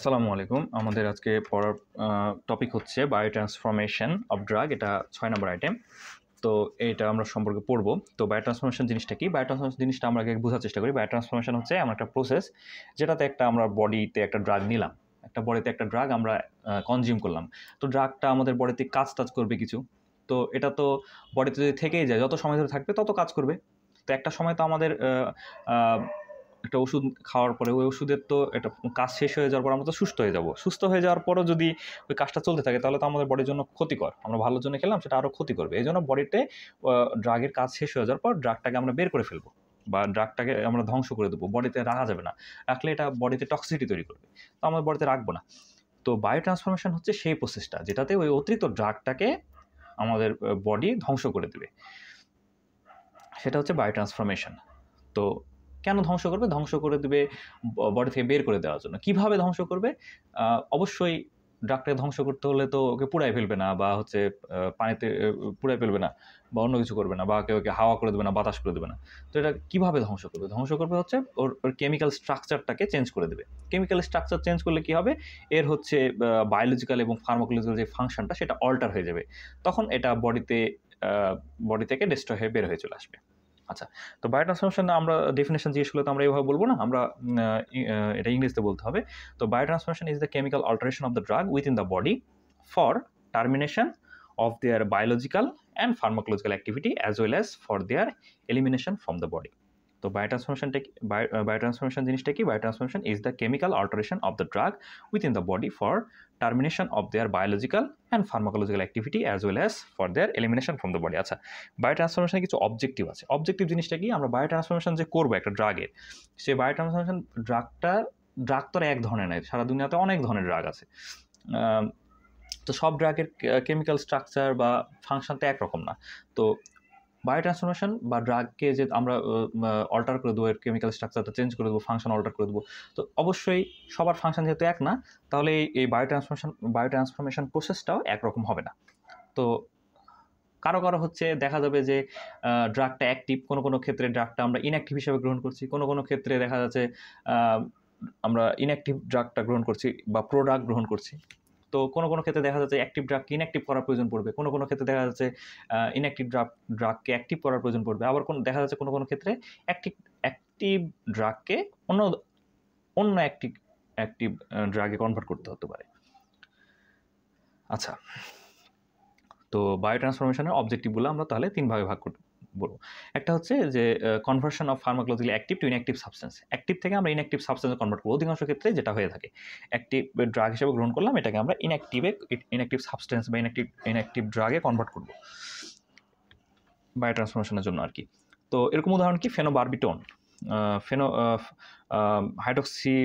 আসসালামু আলাইকুম। আমাদের আজকে পড়ার টপিক হচ্ছে বায়োট্রান্সফরমেশন অফ ড্রাগ। এটা ৬ নম্বর আইটেম। তো এটা আমরা সম্পর্কে পড়ব। তো বায়োট্রান্সফরমেশন জিনিসটা কি? বায়োট্রান্সফরমেশন জিনিসটা আমরা আগে বোঝার চেষ্টা করি। বায়োট্রান্সফরমেশন হচ্ছে এমন একটা প্রসেস যেটাতে আমরা বডিতে একটা ড্রাগ নিলাম। একটা বডিতে একটা ড্রাগ আমরা কনজিউম করলাম। তো ড্রাগটা আমাদের বডিতে কাজ-টাজ করবে কিছু। তো এটা তো বডিতে যদি থেকেই যায়, যত সময় ধরে থাকবে তত কাজ করবে। তো একটা সময় তো আমাদের আ একটা ওষুধ খাওয়ার পরে ওই ওষুধের তো এটা কাজ শেষ হয়ে যাওয়ার পর আমরা তো সুস্থ হয়ে যাব। সুস্থ হয়ে যাওয়ার পরও যদি ওই কাজটা চলতে থাকে তাহলে তো আমাদের বডির জন্য ক্ষতিকর। আমরা ভালোর জন্য খেলাম, সেটা আরও ক্ষতি করবে। এজন্য বডিতে ড্রাগের কাজ শেষ হয়ে যাওয়ার পর ড্রাগটাকে আমরা বের করে ফেলবো বা ড্রাগটাকে আমরা ধ্বংস করে দেবো। বডিতে রাখা যাবে না। রাখলে এটা বডিতে টক্সিসিটি তৈরি করবে। তো আমরা বডিতে রাখবো না। তো বায়োট্রান্সফরমেশন হচ্ছে সেই প্রসেসটা যেটাতে ওই অতিরিক্ত ড্রাগটাকে আমাদের বডি ধ্বংস করে দেবে। সেটা হচ্ছে বায়োট্রান্সফরমেশন। তো কেন ধ্বংস করবে? ধ্বংস করে দেবে বডি থেকে বের করে দেওয়ার জন্য। কিভাবে ধ্বংস করবে? অবশ্যই ড্রাগটাকে ধ্বংস করতে হলে তো ওকে পুড়ায় ফেলবে না বা হচ্ছে পানিতে পুড়ায় ফেলবে না বা অন্য কিছু করবে না বা ওকে হাওয়া করে দেবে না, বাতাস করে দেবে না। তো এটা কিভাবে ধ্বংস করবে? ধ্বংস করবে হচ্ছে ওর কেমিক্যাল স্ট্রাকচারটাকে চেঞ্জ করে দেবে। কেমিক্যাল স্ট্রাকচার চেঞ্জ করলে কি হবে? এর হচ্ছে বায়োলজিক্যাল এবং ফার্মাকোলজিক্যাল যে ফাংশনটা সেটা অল্টার হয়ে যাবে। তখন এটা বডি থেকে ডিস্ট্রয় হয়ে বের হয়ে চলে আসবে। আচ্ছা, তো বায়োট্রান্সফরমেশন আমরা ডেফিনিশন জিজ্ঞেস করলে তো আমরা এভাবে বলবো না, আমরা এটা ইংরেজিতে বলতে হবে। তো biotransformation is the chemical alteration of the drug within the body for termination of their biological and pharmacological activity as well as for their elimination from the body. তো বায়োট্রান্সফরমেশন জিনিসটা কি? Biotransformation is the chemical alteration of the drug within the body for termination of their biological and pharmacological activity as well as for their elimination from the body. আচ্ছা, বায়োট্রান্সফরমেশনের কিছু objective আছে। Objective জিনিসটা কি? আমরা biotransformation যে করবো একটা ড্রাগের, সেই বায়োট্রান্সফরমেশন ড্রাগ তো আর এক ধরনের নয়, সারা দুনিয়াতে অনেক ধরনের ড্রাগ আছে। তো সব ড্রাগের কেমিক্যাল স্ট্রাকচার বা ফাংশন তো একরকম না। তো বায়োট্রান্সফরমেশন বা ড্রাগকে যে আমরা অল্টার করে দেবো, এর কেমিক্যাল স্ট্রাকচারটা চেঞ্জ করে দেবো, ফাংশন অল্টার করে দেবো। তো অবশ্যই সবার ফাংশন যেহেতু এক না, তাহলে এই বায়োট্রান্সফরমেশন প্রসেসটাও একরকম হবে না। তো কারো হচ্ছে দেখা যাবে যে ড্রাগটা অ্যাক্টিভ, কোনো ক্ষেত্রে ড্রাগটা আমরা ইনঅ্যাক্টিভ হিসেবে গ্রহণ করছি, কোনো ক্ষেত্রে দেখা যাচ্ছে আমরা ইনঅ্যাক্টিভ ড্রাগটা গ্রহণ করছি বা প্রোডাক্ট গ্রহণ করছি। তো কোনো ক্ষেত্রে দেখা যাচ্ছে অ্যাক্টিভ ড্রাগকে ইনঅ্যাক্টিভ করার প্রয়োজন পড়বে, কোনো ক্ষেত্রে দেখা যাচ্ছে ইনঅ্যাক্টিভ ড্রাগকে অ্যাক্টিভ করার প্রয়োজন পড়বে, আবার দেখা যাচ্ছে কোনো ক্ষেত্রে অ্যাক্টিভ ড্রাগকে অন্য অ্যাক্টিভ ড্রাগে কনভার্ট করতে হতে পারে। আচ্ছা, তো বায়োট্রান্সফরমেশনের অবজেক্টিভগুলো আমরা তাহলে 3 ভাগে ভাগ বলবো। একটা হচ্ছে যে conversion of pharmacologically active to inactive substance. Active থেকে আমরা ইনঅ্যাক্টিভ সাবস্টেন্সে কনভার্ট করবো। অধিকাংশ ক্ষেত্রে যেটা হয়ে থাকে, অ্যাক্টিভ ড্রাগ হিসেবে গ্রহণ করলাম, এটাকে আমরা ইনঅ্যাক্টিভ সাবস্টেন্স বা ইনঅ্যাক্টিভ ড্রাগে কনভার্ট করবো বায়োট্রান্সফরমেশনের জন্য আর কি। তো এরকম উদাহরণ কি? ফেনোবারবিটন, হাইড্রক্সি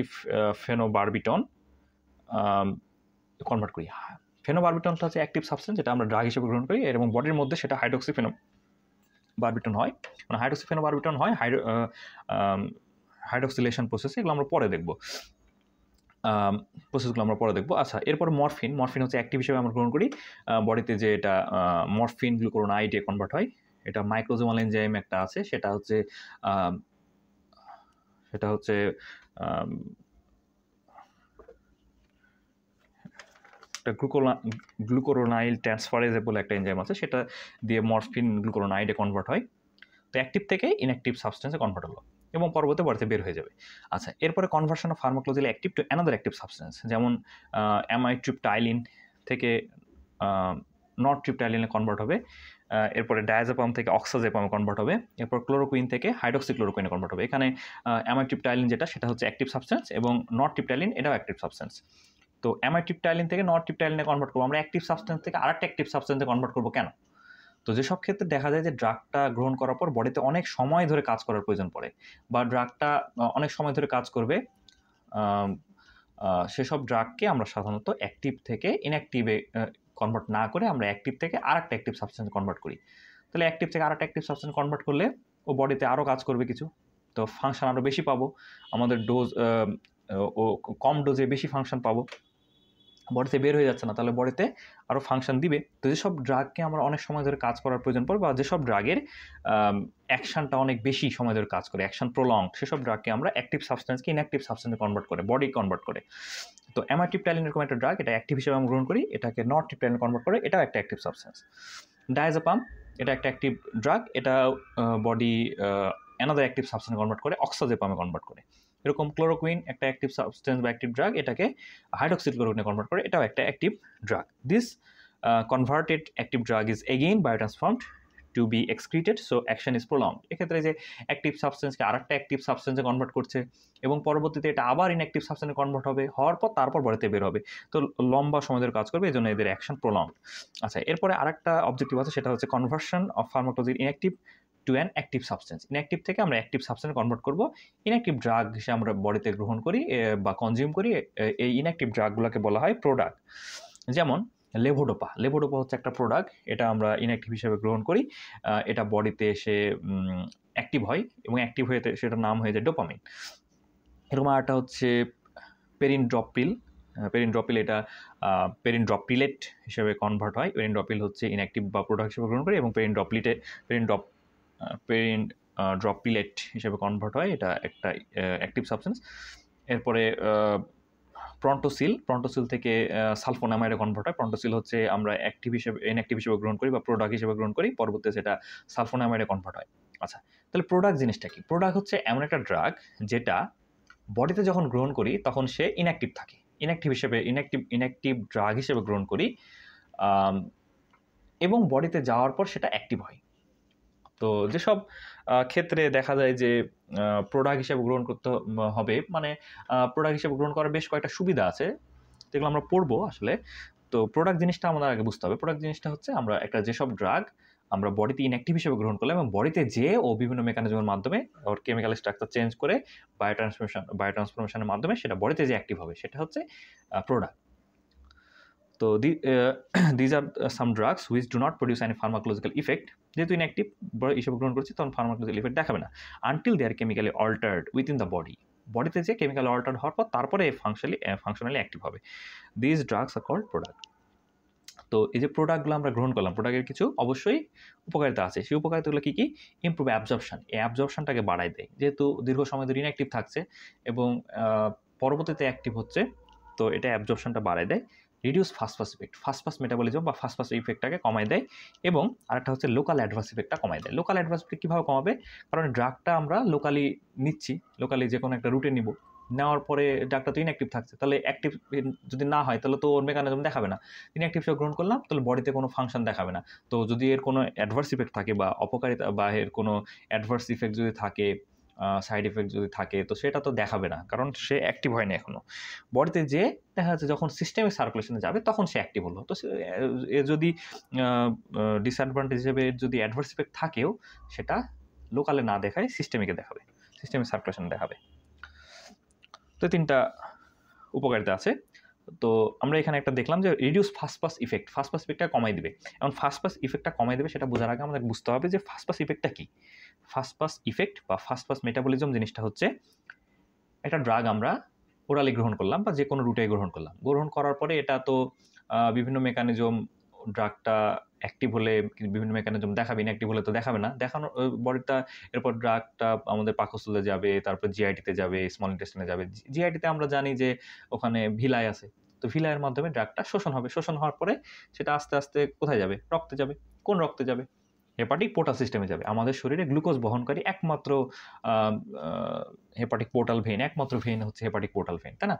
ফেনোবারবিটন কনভার্ট করি। ফেনোবারবিটনটা হচ্ছে অ্যাক্টিভ সাবস্টেন্স যেটা আমরা ড্রাগ হিসেবে গ্রহণ করি, এবং বডির মধ্যে সেটা হাইড্রক্সি ফেনোবারবিটন হয়, মানে হাইড্রক্সি ফেনোবারবিটন হয় হাইড্রক্সিলেশন প্রসেসে। এগুলো আমরা পরে দেখব, প্রসেসগুলো আমরা পরে দেখবো। আচ্ছা, এরপর মরফিন হচ্ছে অ্যাক্টিভ হিসেবে আমরা গ্রহণ করি বডিতে, যে এটা মরফিন গ্লুকুরোনাইডে কনভার্ট হয়। এটা মাইক্রোজোমাল এনজাইম একটা আছে, সেটা হচ্ছে গ্লুকুরোনাইল ট্রান্সফারেজ বলে একটা এনজাইম আছে, সেটা দিয়ে মরফিন গ্লুকুরোনাইডে কনভার্ট হয়। তো অ্যাক্টিভ থেকে ইনঅ্যাক্টিভ সাবস্টেন্সে কনভার্ট হলো এবং পরবর্তী বডিতে বের হয়ে যাবে। আচ্ছা, এরপরে conversion of pharmacologically active to another active substance, যেমন অ্যামাইট্রিপটাইলিন থেকে নরট্রিপটাইলিনে কনভার্ট হবে। এরপরে ডায়াজেপাম থেকে অক্সাজেপামে কনভার্ট হবে। এরপর ক্লোরোকুইন থেকে হাইড্রক্সিক্লোরোকুইনে কনভার্ট হবে। এখানে অ্যামাইট্রিপটাইলিন সেটা হচ্ছে অ্যাক্টিভ সাবস্টেন্স, এবং নরট্রিপটাইলিন এটাও অ্যাক্টিভ সাবস্টেন্স। তো অ্যামাইট্রিপটাইলিন থেকে নরট্রিপটাইলিনে কনভার্ট করবো। আমরা অ্যাক্টিভ সাবস্টেন্স থেকে আরেকটা অ্যাক্টিভ সাবস্টেন্সে কনভার্ট করবো কেন? তো যেসব ক্ষেত্রে দেখা যায় যে ড্রাগটা গ্রহণ করার পর বডিতে অনেক সময় ধরে কাজ করার প্রয়োজন পড়ে, বা ড্রাগটা অনেক সময় ধরে কাজ করবে, সেসব ড্রাগকে আমরা সাধারণত অ্যাক্টিভ থেকে ইনঅ্যাক্টিভে কনভার্ট না করে আমরা অ্যাক্টিভ থেকে আরেকটা অ্যাক্টিভ সাবস্টেন্সে কনভার্ট করি। তাহলে অ্যাক্টিভ থেকে আরেকটা অ্যাক্টিভ সাবস্টেন্স কনভার্ট করলে ও বডিতে আরও কাজ করবে কিছু, তো ফাংশন আরও বেশি পাবো, আমাদের ডোজ ও কম ডোজে বেশি ফাংশন পাবো। বডিতে বের হয়ে যাচ্ছে না, তাহলে বডিতে আরও ফাংশন দিবে। তো যেসব ড্রাগকে আমরা অনেক সময় ধরে কাজ করার প্রয়োজন পড়ে, বা যেসব ড্রাগের অ্যাকশনটা অনেক বেশি সময় ধরে কাজ করে, অ্যাকশন প্রলংড, সেসব ড্রাগকে আমরা অ্যাক্টিভ সাবস্টেন্সকে ইনঅ্যাক্টিভ সাবস্টেন্সে কনভার্ট করে, বডি কনভার্ট করে। তো অ্যামাটিপটাইলিন এরকম একটা ড্রাগ, এটা অ্যাক্টিভ হিসেবে আমরা গ্রহণ করি, এটাকে নরটিপটাইলিন কনভার্ট করে, এটাও একটা অ্যাক্টিভ সাবস্টেন্স। ডায়াজাপাম, এটা একটা অ্যাক্টিভ ড্রাগ, এটা body another active substance convert করে, অক্সাজেপামে কনভার্ট করে। এরকম ক্লোরোকুইন একটা অ্যাক্টিভ সাবস্টেন্স বা অ্যাক্টিভ ড্রাগ, এটাকে হাইড্রক্সিল ক্লোরোকুইনে কনভার্ট করে, এটাও একটা active drug. This converted active drug is again biotransformed to be excreted, so action is prolonged. এক্ষেত্রে যে অ্যাক্টিভ সাবস্টেন্সকে আরেকটা অ্যাক্টিভ সাবস্টেন্সে কনভার্ট করছে, এবং পরবর্তীতে এটা আবার ইনঅ্যাক্টিভ সাবস্টেন্সে কনভার্ট হবে, হওয়ার পর তারপর বডিতে বের হবে। তো লম্বা সময় ধরে কাজ করবে, এই জন্য এদের অ্যাকশন প্রলংড। আচ্ছা, এরপরে আরেকটা অবজেক্টিভ আছে, সেটা হচ্ছে কনভার্সন অফ ফার্মাকোলজির inactive to an active substance. Inactive থেকে আমরা অ্যাক্টিভ সাবস্টেন্স কনভার্ট করব। ইনঅ্যাক্টিভ ড্রাগ হিসেবে আমরা বডিতে গ্রহণ করি বা কনজিউম করি, এই ইনঅ্যাক্টিভ ড্রাগগুলোকে বলা হয় প্রোডাক্ট। যেমন লেভোডোপা, লেভোডোপা হচ্ছে একটা প্রোডাক্ট, এটা আমরা ইনঅ্যাক্টিভ হিসেবে গ্রহণ করি, এটা বডিতে এসে অ্যাক্টিভ হয়, এবং অ্যাক্টিভ হয়ে সেটার নাম হয়ে যায় ডোপামিন। এরকম আরেকটা হচ্ছে পেরিনড্রপিল। পেরিনড্রপিল এটা পেরিনড্রপিলেট হিসেবে কনভার্ট হয়। পেরিনড্রপিল হচ্ছে ইনঅ্যাক্টিভ বা প্রোডাক্ট হিসেবে গ্রহণ করি, এবং পেরিনড্রপিলেট হিসেবে কনভার্ট হয়, এটা একটা অ্যাক্টিভ সাবস্টেন্স। এরপরে প্রন্টোসিল থেকে সালফোনামাইডে কনভার্ট হয়। প্রন্টোসিল হচ্ছে আমরা ইনঅ্যাক্টিভ হিসেবে গ্রহণ করি বা প্রোডাক্ট হিসেবে গ্রহণ করি, পরবর্তীতে সেটা সালফোনামাইডে কনভার্ট হয়। আচ্ছা, তাহলে প্রোডাক্ট জিনিসটা কি? প্রোডাক্ট হচ্ছে এমন একটা ড্রাগ যেটা বডিতে যখন গ্রহণ করি তখন সে ইনঅ্যাক্টিভ থাকে, ইনঅ্যাক্টিভ ড্রাগ হিসেবে গ্রহণ করি, এবং বডিতে যাওয়ার পর সেটা অ্যাক্টিভ হয়। তো যেসব ক্ষেত্রে দেখা যায় যে প্রোডাক্ট হিসেবে গ্রহণ করতে হবে, মানে প্রোডাক্ট হিসেবে গ্রহণ করার বেশ কয়েকটা সুবিধা আছে, যেগুলো আমরা পড়বো আসলে। তো প্রোডাক্ট জিনিসটা আমাদের আগে বুঝতে হবে। প্রোডাক্ট জিনিসটা হচ্ছে আমরা যেসব ড্রাগ আমরা বডিতে ইনঅ্যাক্টিভ হিসেবে গ্রহণ করলাম, এবং বডিতে ও বিভিন্ন মেকানিজমের মাধ্যমে ওর কেমিক্যাল স্ট্রাকচার চেঞ্জ করে বায়োট্রান্সফরমেশনের মাধ্যমে সেটা বডিতে যে অ্যাক্টিভ হবে, সেটা হচ্ছে প্রোডাক্ট। তো these are some drugs which do not produce any pharmacological effect. যেহেতু ইনঅ্যাক্টিভ হিসেবে গ্রহণ করছি, তখন ফার্মাকোলজিক্যাল ইফেক্ট দেখাবে না until they are chemically altered within the body. বডিতে যে কেমিক্যাল অল্টার্ড হওয়ার পর তারপরে ফাংশনালি অ্যাক্টিভ হবে। These drugs are called product. তো এই যে প্রোডাক্টগুলো আমরা গ্রহণ করলাম, প্রোডাক্টের কিছু অবশ্যই উপকারিতা আছে। সেই উপকারিতাগুলো কী কী? ইমপ্রুভ অ্যাবজর্পশন, এই অ্যাবজর্পশনটাকে বাড়ায় দেয়। যেহেতু দীর্ঘ সময় ধরে ইনঅ্যাক্টিভ থাকছে এবং পরবর্তীতে অ্যাক্টিভ হচ্ছে, তো এটা অ্যাবজর্পশনটা বাড়ায় দেয়। Reduce fast effect, fast metabolism বা ফাস্ট ইফেক্টটাকে কমায় দেয়। এবং আরেকটা হচ্ছে লোকাল অ্যাডভার্স ইফেক্টটা কমায় দেয়। লোকাল অ্যাডভার্স ইফেক্ট কীভাবে কমাবে? কারণ ড্রাগটা আমরা লোকালি নিচ্ছি, লোকালি যে কোনো একটা রুটে নিব, নেওয়ার পরে ড্রাগটা তো ইনঅ্যাক্টিভ থাকছে, তাহলে অ্যাক্টিভ যদি না হয় তাহলে তো ওর মেকানিজম দেখাবে না। ইনঅ্যাক্টিভ হিসেবে গ্রহণ করলাম, তাহলে বডিতে কোনো ফাংশন দেখাবে না। তো যদি এর কোনো অ্যাডভার্স ইফেক্ট থাকে বা অপকারিতা বা এর কোনো অ্যাডভার্স ইফেক্ট যদি থাকে, সাইড ইফেক্ট যদি থাকে, তো সেটা তো দেখাবে না, কারণ সে অ্যাক্টিভ হয়নি এখনও। বডিতে যে দেখা যাচ্ছে যখন সিস্টেমিক সার্কুলেশনে যাবে তখন সে অ্যাক্টিভ হলো। তো এর যদি ডিসঅ্যাডভান্টেজ হিসেবে যদি অ্যাডভার্স ইফেক্ট থাকেও, সেটা লোকালে না দেখায় সিস্টেমিকে দেখাবে, সিস্টেমিক সার্কুলেশনে দেখাবে। তো তিনটা উপকারিতা আছে। তো আমরা এখানে একটা দেখলাম যে রিডিউস ফাস্ট ইফেক্টটা কমাই দেবে। এখন ফাস্ট ইফেক্টটা কমাই দেবে সেটা বোঝার আগে আমাদের বুঝতে হবে যে ফাস্ট ইফেক্টটা কী। ফাস্ট ইফেক্ট বা ফাস্ট মেটাবলিজম জিনিসটা হচ্ছে একটা ড্রাগ আমরা ওরালি গ্রহণ করলাম বা যে কোনো রুটে গ্রহণ করলাম, গ্রহণ করার পরে এটা তো বিভিন্ন মেকানিজম, ড্রাগটা অ্যাক্টিভ হলে বিভিন্ন মেকানিজম দেখাবে, ইনঅ্যাক্টিভ হলে তো দেখাবে না। দেখানো বডিটা, এরপর ড্রাগটা আমাদের পাকস্থলে যাবে, তারপর জিআইটিতে যাবে, স্মল ইন্টেস্টাইনে যাবে। জিআইটিতে আমরা জানি যে ওখানে ভিলাই আছে, তো ভিলাইয়ের মাধ্যমে ড্রাগটা শোষণ হবে। শোষণ হওয়ার পরে সেটা আস্তে আস্তে কোথায় যাবে? রক্তে যাবে। কোন রক্তে যাবে? হেপাটিক পোর্টাল সিস্টেমে যাবে। আমাদের শরীরে গ্লুকোজ বহনকারী একমাত্র হেপাটিক পোর্টাল ভেইন, একমাত্র ভেইন হচ্ছে হেপাটিক পোর্টাল ভেইন, তাই না?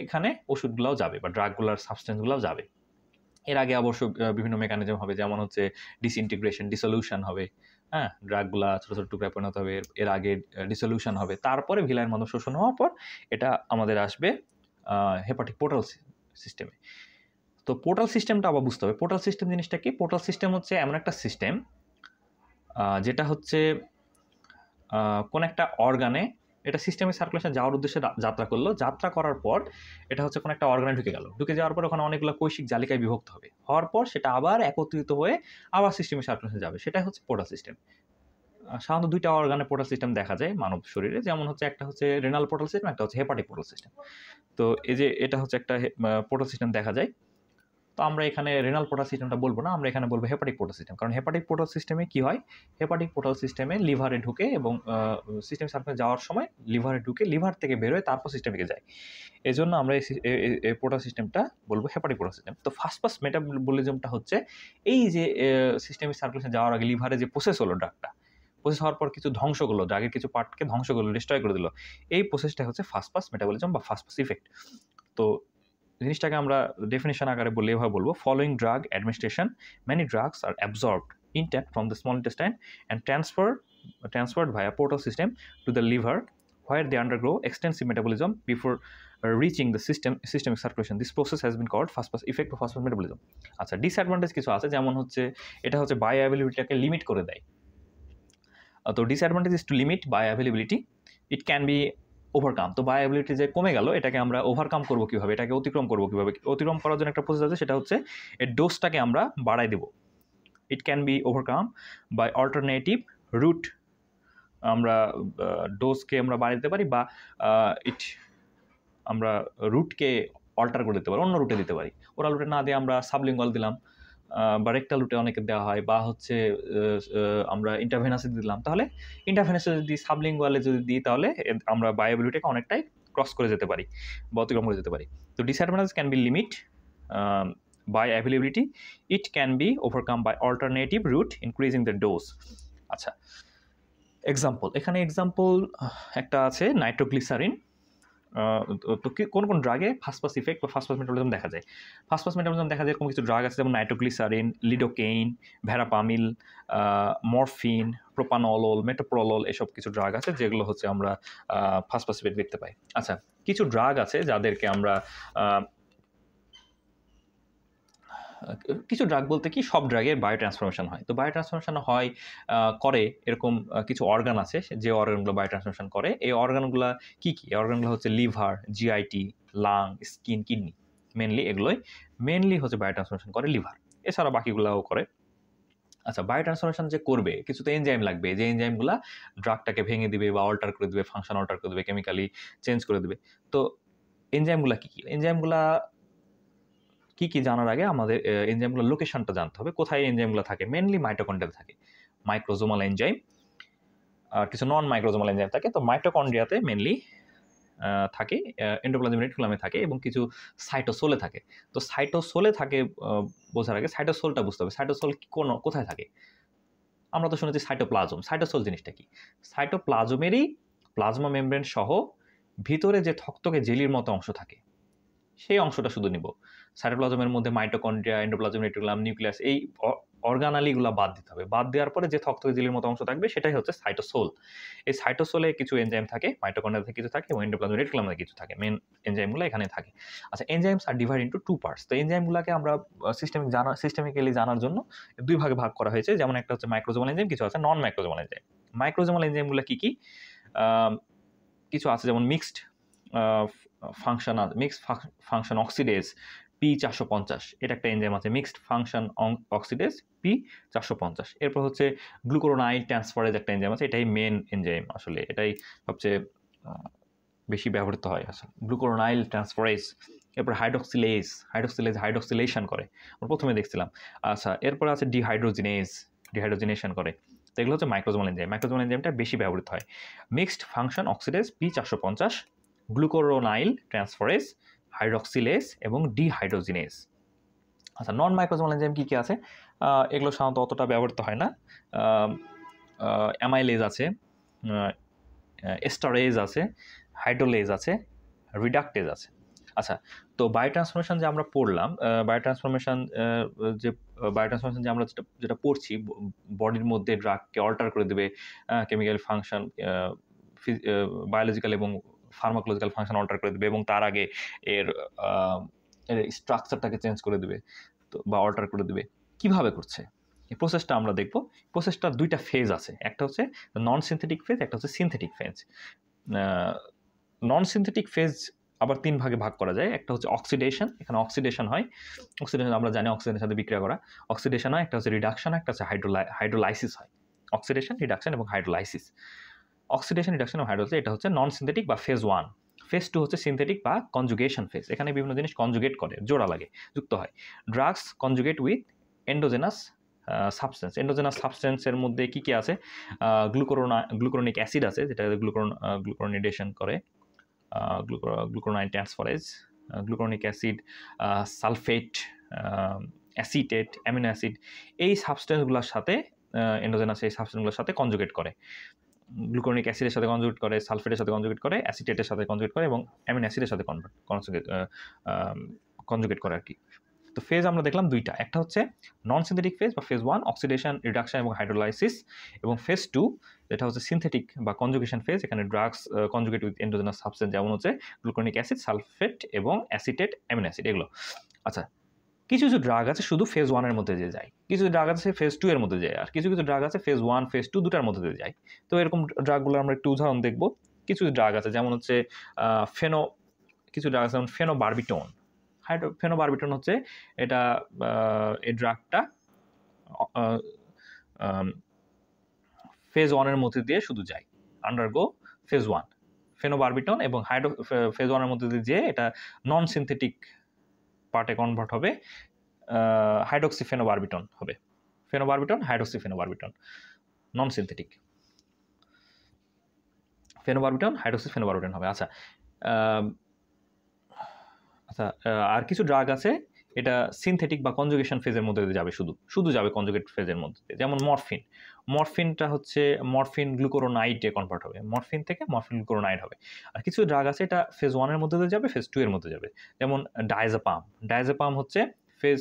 এখানে ওষুধগুলোও যাবে বা ড্রাগগুলোর সাবস্টেন্সগুলোও যাবে। এর আগে অবশ্য বিভিন্ন মেকানিজম হবে, যেমন হচ্ছে ডিসলিউশন হবে, হ্যাঁ, ড্রাগগুলা ছোটো ছোটো টুকরায় পরিণত হবে, এর আগে ডিসলিউশন হবে, তারপরে ভিলাইয়ের মাধ্যমে শোষণ হওয়ার পর এটা আমাদের আসবে হেপাটিক পোর্টাল সিস্টেমে। তো পোর্টাল সিস্টেমটা আবার বুঝতে হবে। পোর্টাল সিস্টেম জিনিসটা কি? পোর্টাল সিস্টেম হচ্ছে এমন একটা সিস্টেম যেটা হচ্ছে কোন একটা অর্গানে, এটা সিস্টেমে সার্কুলেশন যাওয়ার উদ্দেশ্যে যাত্রা করলো, যাত্রা করার পর এটা হচ্ছে কোনো একটা অর্গানে ঢুকে গেল, ঢুকে যাওয়ার পর ওখানে অনেকগুলো কৈশিক জালিকায় বিভক্ত হওয়ার পর সেটা আবার একত্রিত হয়ে আবার সিস্টেমে সার্কুলেশন যাবে, সেটাই হচ্ছে পোর্টাল সিস্টেম। সাধারণত 2টা অর্গানে পোর্টাল সিস্টেম দেখা যায় মানব শরীরে। যেমন হচ্ছে একটা হচ্ছে রেনাল পোর্টাল সিস্টেম, একটা হচ্ছে হেপাটিক পোর্টাল সিস্টেম। তো এই যে এটা হচ্ছে একটা পোর্টাল সিস্টেম দেখা যায়। তো আমরা এখানে রেনাল পোর্টাল সিস্টেমটা বলবো না, আমরা এখানে বলবো হেপাটিক পোর্টাল সিস্টেম। কারণ হেপাটিক পোর্টাল সিস্টেমে কি হয়, হেপাটিক পোর্টাল সিস্টেমে লিভারে ঢুকে এবং সিস্টেম সার্কুলেশন যাওয়ার সময় লিভারে ঢুকে লিভার থেকে বের হয়ে তারপর সিস্টেমে যায়। এজন্য আমরা এই পোর্টাল সিস্টেমটা বলবো হেপাটিক পোর্টাল সিস্টেম। তো ফার্স্ট পাস মেটাবলিজমটা হচ্ছে এই যে সিস্টেমিক সার্কুলেশন যাওয়ার আগে লিভারে যে প্রসেস হলো ড্রাগটা, প্রসেস হওয়ার পর কিছু ধ্বংস করলো, ড্রাগের কিছু পার্টকে ধ্বংস করলো, ডিস্ট্রয় করে দিল। এই প্রসেসটা হচ্ছে ফার্স্ট পাস মেটাবলিজম বা ফার্স্ট পাস ইফেক্ট। তো জিনিসটাকে আমরা ডেফিনেশন আকারে বললে এভাবে বলবো, following drug administration many drugs are absorbed intact from the small intestine and transferred via portal system to the liver where they undergo extensive metabolism before reaching the systemic circulation. This process has been called fast pass effect or fast pass metabolism. আচ্ছা, disadvantage কিছু আছে, যেমন হচ্ছে এটা হচ্ছে বায়োঅ্যাভেলেবিলিটিটাকে limit করে দেয়। তো disadvantage is to limit bioavailability, it can be overcome. তো বায়োঅ্যাভেলেবিলিটি যে কমে গেল, এটাকে আমরা ওভারকাম করবো কীভাবে, এটাকে অতিক্রম করবো কীভাবে? অতিক্রম করার জন্য একটা প্রসেস আছে, সেটা হচ্ছে এর ডোজটাকে আমরা বাড়াই দেবো। It can be overcome by alternative route, আমরা ডোজকে আমরা বাড়িয়ে দিতে পারি, বা আমরা রুটকে অল্টার করে দিতে পারি, অন্য রুটে দিতে পারি। ওরাল রুটে না দিয়ে আমরা সাবলিঙ্গুয়াল দিলাম, বা রেক্টাল রুটে অনেকে দেওয়া হয়, বা হচ্ছে আমরা ইন্টারভেনাসে দিলাম। তাহলে ইন্টারভেনাসে যদি সাবলিঙ্গুয়ালে যদি দিই, তাহলে আমরা বায়োঅ্যাভেলেবিলিটিকে অনেকটাই ক্রস করে যেতে পারি বা অতিক্রম করে যেতে পারি। তো disadvantage can be limit bioavailability, it can be overcome by alternative route increasing the dose. আচ্ছা, এক্সাম্পল, এখানে এক্সাম্পল একটা আছে নাইট্রোগ্লিসারিন। তো কোন কোন ড্রাগে ফার্স্ট পাস ইফেক্ট বা ফার্স্ট পাস মেটাবলিজম দেখা যায়? ফার্স্ট পাস মেটাবলিজম দেখা যায় এরকম কিছু ড্রাগ আছে, যেমন নাইট্রোগ্লিসারিন, লিডোকেইন, ভ্যারাপামিল, মরফিন, প্রোপানলল, মেটোপ্রোলল, এসব কিছু ড্রাগ আছে যেগুলো হচ্ছে আমরা ফার্স্ট পাস ইফেক্ট দেখতে পাই। আচ্ছা, কিছু ড্রাগ আছে যাদেরকে আমরা কিছু ড্রাগ বলতে কি, সব ড্রাগের বায়োট্রান্সফরমেশন হয়। তো বায়োট্রান্সফরমেশন হয় করে এরকম কিছু অর্গান আছে, যে অর্গানগুলো বায়োট্রান্সফরমেশন করে। এই অর্গানগুলো কী কী? এই অর্গানগুলো হচ্ছে liver, GIT, lung, skin, kidney. Mainly হচ্ছে বায়োট্রান্সফরমেশন করে লিভার, এছাড়া বাকিগুলোও করে। আচ্ছা, বায়োট্রান্সফরমেশন যে করবে, কিছু তো এনজাইম লাগবে, যে এনজাইমগুলো ড্রাগটাকে ভেঙে দিবে বা অল্টার করে দেবে, ফাংশন অল্টার করে দেবে, কেমিক্যালি চেঞ্জ করে দেবে। তো এনজাইমগুলো কী কী? এনজাইমগুলা কী কী জানার আগে আমাদের এনজাইমগুলোর লোকেশনটা জানতে হবে, কোথায় এনজাইমগুলো থাকে। মেনলি মাইটোকন্ড্রিয়াতে থাকে মাইক্রোজোমাল এনজাইম, আর কিছু নন মাইক্রোজোমাল এনজাইম থাকে। তো মাইটোকন্ড্রিয়াতে মেনলি থাকে, এন্ডোপ্লাজমিক রেটিকুলামে থাকে, এবং কিছু সাইটোসোলে থাকে। তো সাইটোসোলে থাকে বোঝার আগে সাইটোসোলটা বুঝতে হবে। সাইটোসোল কোথায় থাকে? আমরা তো শুনেছি সাইটোপ্লাজম। সাইটোসোল জিনিসটা কি? সাইটোপ্লাজমেরই প্লাজমা মেমব্রেন সহ ভিতরে যে থকথকে জেলির মতো অংশ থাকে, সেই অংশটা শুধু নিব। সাইটোপ্লাজমের মধ্যে মাইটোকন্ড্রিয়া, এন্ডোপ্লাজমিক রেটিকুলাম, নিউক্লিয়াস, এই অর্গানালিগুলো বাদ দিতে হবে। বাদ দেওয়ার পরে যে থকথকে জেলির মতো অংশ থাকবে, সেটাই হচ্ছে সাইটোসোল। এই সাইটোসোলে কিছু এনজাইম থাকে, মাইটোকন্ড্রিয়াতে কিছু থাকে, এবং এন্ডোপ্লাজমিক রেটিকুলামে কিছু থাকে। মেন এনজাইমগুলো এখানে থাকে। আচ্ছা, এনজাইমস আর ডিভাইড ইন্টু টু পার্টস। তো এনজাইমগুলোকে আমরা সিস্টেমিক্যালি জানার জন্য দুই ভাগে ভাগ করা হয়েছে। যেমন একটা হচ্ছে মাইক্রোজোমাল এনজাইম, কিছু আছে নন মাইক্রোজোমাল এনজাইম। মাইক্রোজোমাল এনজাইমগুলো কী কী? কিছু আছে, যেমন মিক্সড ফাংশন অক্সিডেজ P450, এটা একটা এনজাইম আছে, মিক্সড ফাংশন অক্সিডেজ P450। এরপর হচ্ছে গ্লুকোরোনাইল ট্রান্সফারেজ একটা এনজাইম আছে, এটাই মেন এনজাইম, আসলে এটাই সবচেয়ে বেশি ব্যবহৃত হয় আসলে, গ্লুকোরোনাইল ট্রান্সফারেজ। এরপর হাইড্রক্সিলেশন করে, আমরা প্রথমে দেখছিলাম। আচ্ছা, এরপর আছে ডিহাইড্রোজিনেশন করে। তো এগুলো হচ্ছে মাইক্রোজোমাল এনজাইম। মাইক্রোজোমাল এনজাইমটা বেশি ব্যবহৃত হয়। Mixed function oxidase P450, glucuronyl transferase, hydroxylase এবং ডিহাইড্রোজিনেজ। আচ্ছা, নন মাইক্রোজোমাল এনজাইম কী কী আছে? এগুলো সাধারণত অতটা ব্যবহৃত হয় না। অ্যামাইলেজ আছে, এস্টারেজ আছে, হাইড্রোলেজ আছে, রিডাক্টেজ আছে। আচ্ছা, তো বায়োট্রান্সফরমেশন যে আমরা পড়লাম, বায়োট্রান্সফরমেশন যে আমরা যেটা পড়ছি, বডির মধ্যে ড্রাগকে অল্টার করে দেবে, কেমিক্যাল ফাংশন, বায়োলজিক্যাল এবং ফার্মাকোলজিক্যাল ফাংশন অল্টার করে দেবে, এবং তার আগে এর স্ট্রাকচারটাকে চেঞ্জ করে দেবে, তো বা অল্টার করে দেবে। কিভাবে করছে এই প্রসেসটা আমরা দেখব। প্রসেসটার দুইটা ফেজ আছে, একটা হচ্ছে নন সিনথেটিক ফেজ, একটা হচ্ছে সিনথেটিক ফেজ। নন সিনথেটিক ফেজ আবার তিন ভাগে ভাগ করা যায়। একটা হচ্ছে অক্সিডেশন, এখানে অক্সিডেশন হয়, অক্সিডেশন আমরা জানি অক্সিজেনের সাথে বিক্রিয়া করা, অক্সিডেশন হয়। একটা হচ্ছে রিডাকশন, একটা হচ্ছে হাইড্রোলাইসিস হয়। অক্সিডেশন, রিডাকশন এবং হাইড্রোলাইসিস। অক্সিডেশন, রিডাকশন এবং হাইড্রোলাইসিস এটা হচ্ছে নন সিনথেটিক বা ফেজ 1। ফেজ 2 হচ্ছে সিনথেটিক বা কনজুগেশন ফেজ। এখানে বিভিন্ন জিনিস কনজুগেট করে, জোড়া লাগে, যুক্ত হয়। Drugs conjugate with endogenous substance. Endogenous সাবস্টেন্সের মধ্যে কী কী আছে? গ্লুকোরোনিক অ্যাসিড আছে, যেটা গ্লুকোরোনিডেশন করে, glucuronide transferase, glucuronic acid, sulphate, acetate, amino acid, এই সাবস্টেন্সগুলোর সাথে এন্ডোজেনাস এই সাবস্টেন্সগুলোর সাথে কনজুগেট করে। গ্লুকোরোনিক অ্যাসিডের সাথে কনজুগেট করে, সালফেটের সাথে কনজুগেট করে, অ্যাসিটেটের সাথে কনজুগেট করে এবং অ্যামিনো অ্যাসিডের সাথে কনজুগেট করে আর কি। তো ফেজ আমরা দেখলাম দুইটা, একটা হচ্ছে নন সিনথেটিক ফেজ বা ফেজ 1 অক্সিডেশন, রিডাকশন এবং হাইড্রোলাইসিস, এবং ফেজ 2 যেটা হচ্ছে সিনথেটিক বা কনজুগেশন ফেজ। এখানে drugs conjugate with endogenous substance, যেমন হচ্ছে গ্লুকোরোনিক অ্যাসিড, সালফেট এবং অ্যাসিটেট, অ্যামিনো অ্যাসিড, এগুলো। আচ্ছা, কিছু কিছু ড্রাগ আছে শুধু ফেজ 1-এর মধ্যে দিয়ে যায়, কিছু ড্রাগ আছে ফেজ 2 এর মধ্যে যায়, আর কিছু কিছু ড্রাগ আছে ফেজ 1, ফেজ 2 দুটার মধ্যে দিয়ে যায়। তো এরকম ড্রাগগুলো আমরা একটু উদাহরণ দেখব। কিছু ড্রাগ আছে যেমন হচ্ছে কিছু ড্রাগ আছে যেমন ফেনোবারবিটন। ফেনোবারবিটন হচ্ছে এটা, এই ড্রাগটা ফেজ 1-এর মধ্যে দিয়ে শুধু যায়, আন্ডারগো ফেজ 1। ফেনোবারবিটন এবং ফেজ 1-এর মধ্যে দিয়ে যেয়ে এটা নন সিনথেটিক পার্টে কনভার্ট হবে, হাইড্রোক্সিফেনোবারবিটন হবে। ফেনোবারবিটন, হাইড্রোক্সিফেনোবারবিটন, নন সিনথেটিক। ফেনোবারবিটন, হাইড্রোক্সিফেনোবারবিটন হবে। আচ্ছা, আর কিছু ড্রাগ আছে এটা সিনথেটিক বা কনজুগেশন ফেজের মধ্যে দিয়ে যাবে, শুধু যাবে কনজুগেট ফেজের মধ্যে দিয়ে। যেমন মরফিনটা হচ্ছে মরফিন গ্লুকোরোনাইডে কনভার্ট হবে, মরফিন থেকে মরফিন গ্লুকোরোনাইড হবে। আর কিছু ড্রাগ আছে এটা ফেজ 1-এর মধ্যে দিয়ে যাবে, ফেজ 2 এর মধ্যে যাবে। যেমন ডায়াজেপাম হচ্ছে ফেজ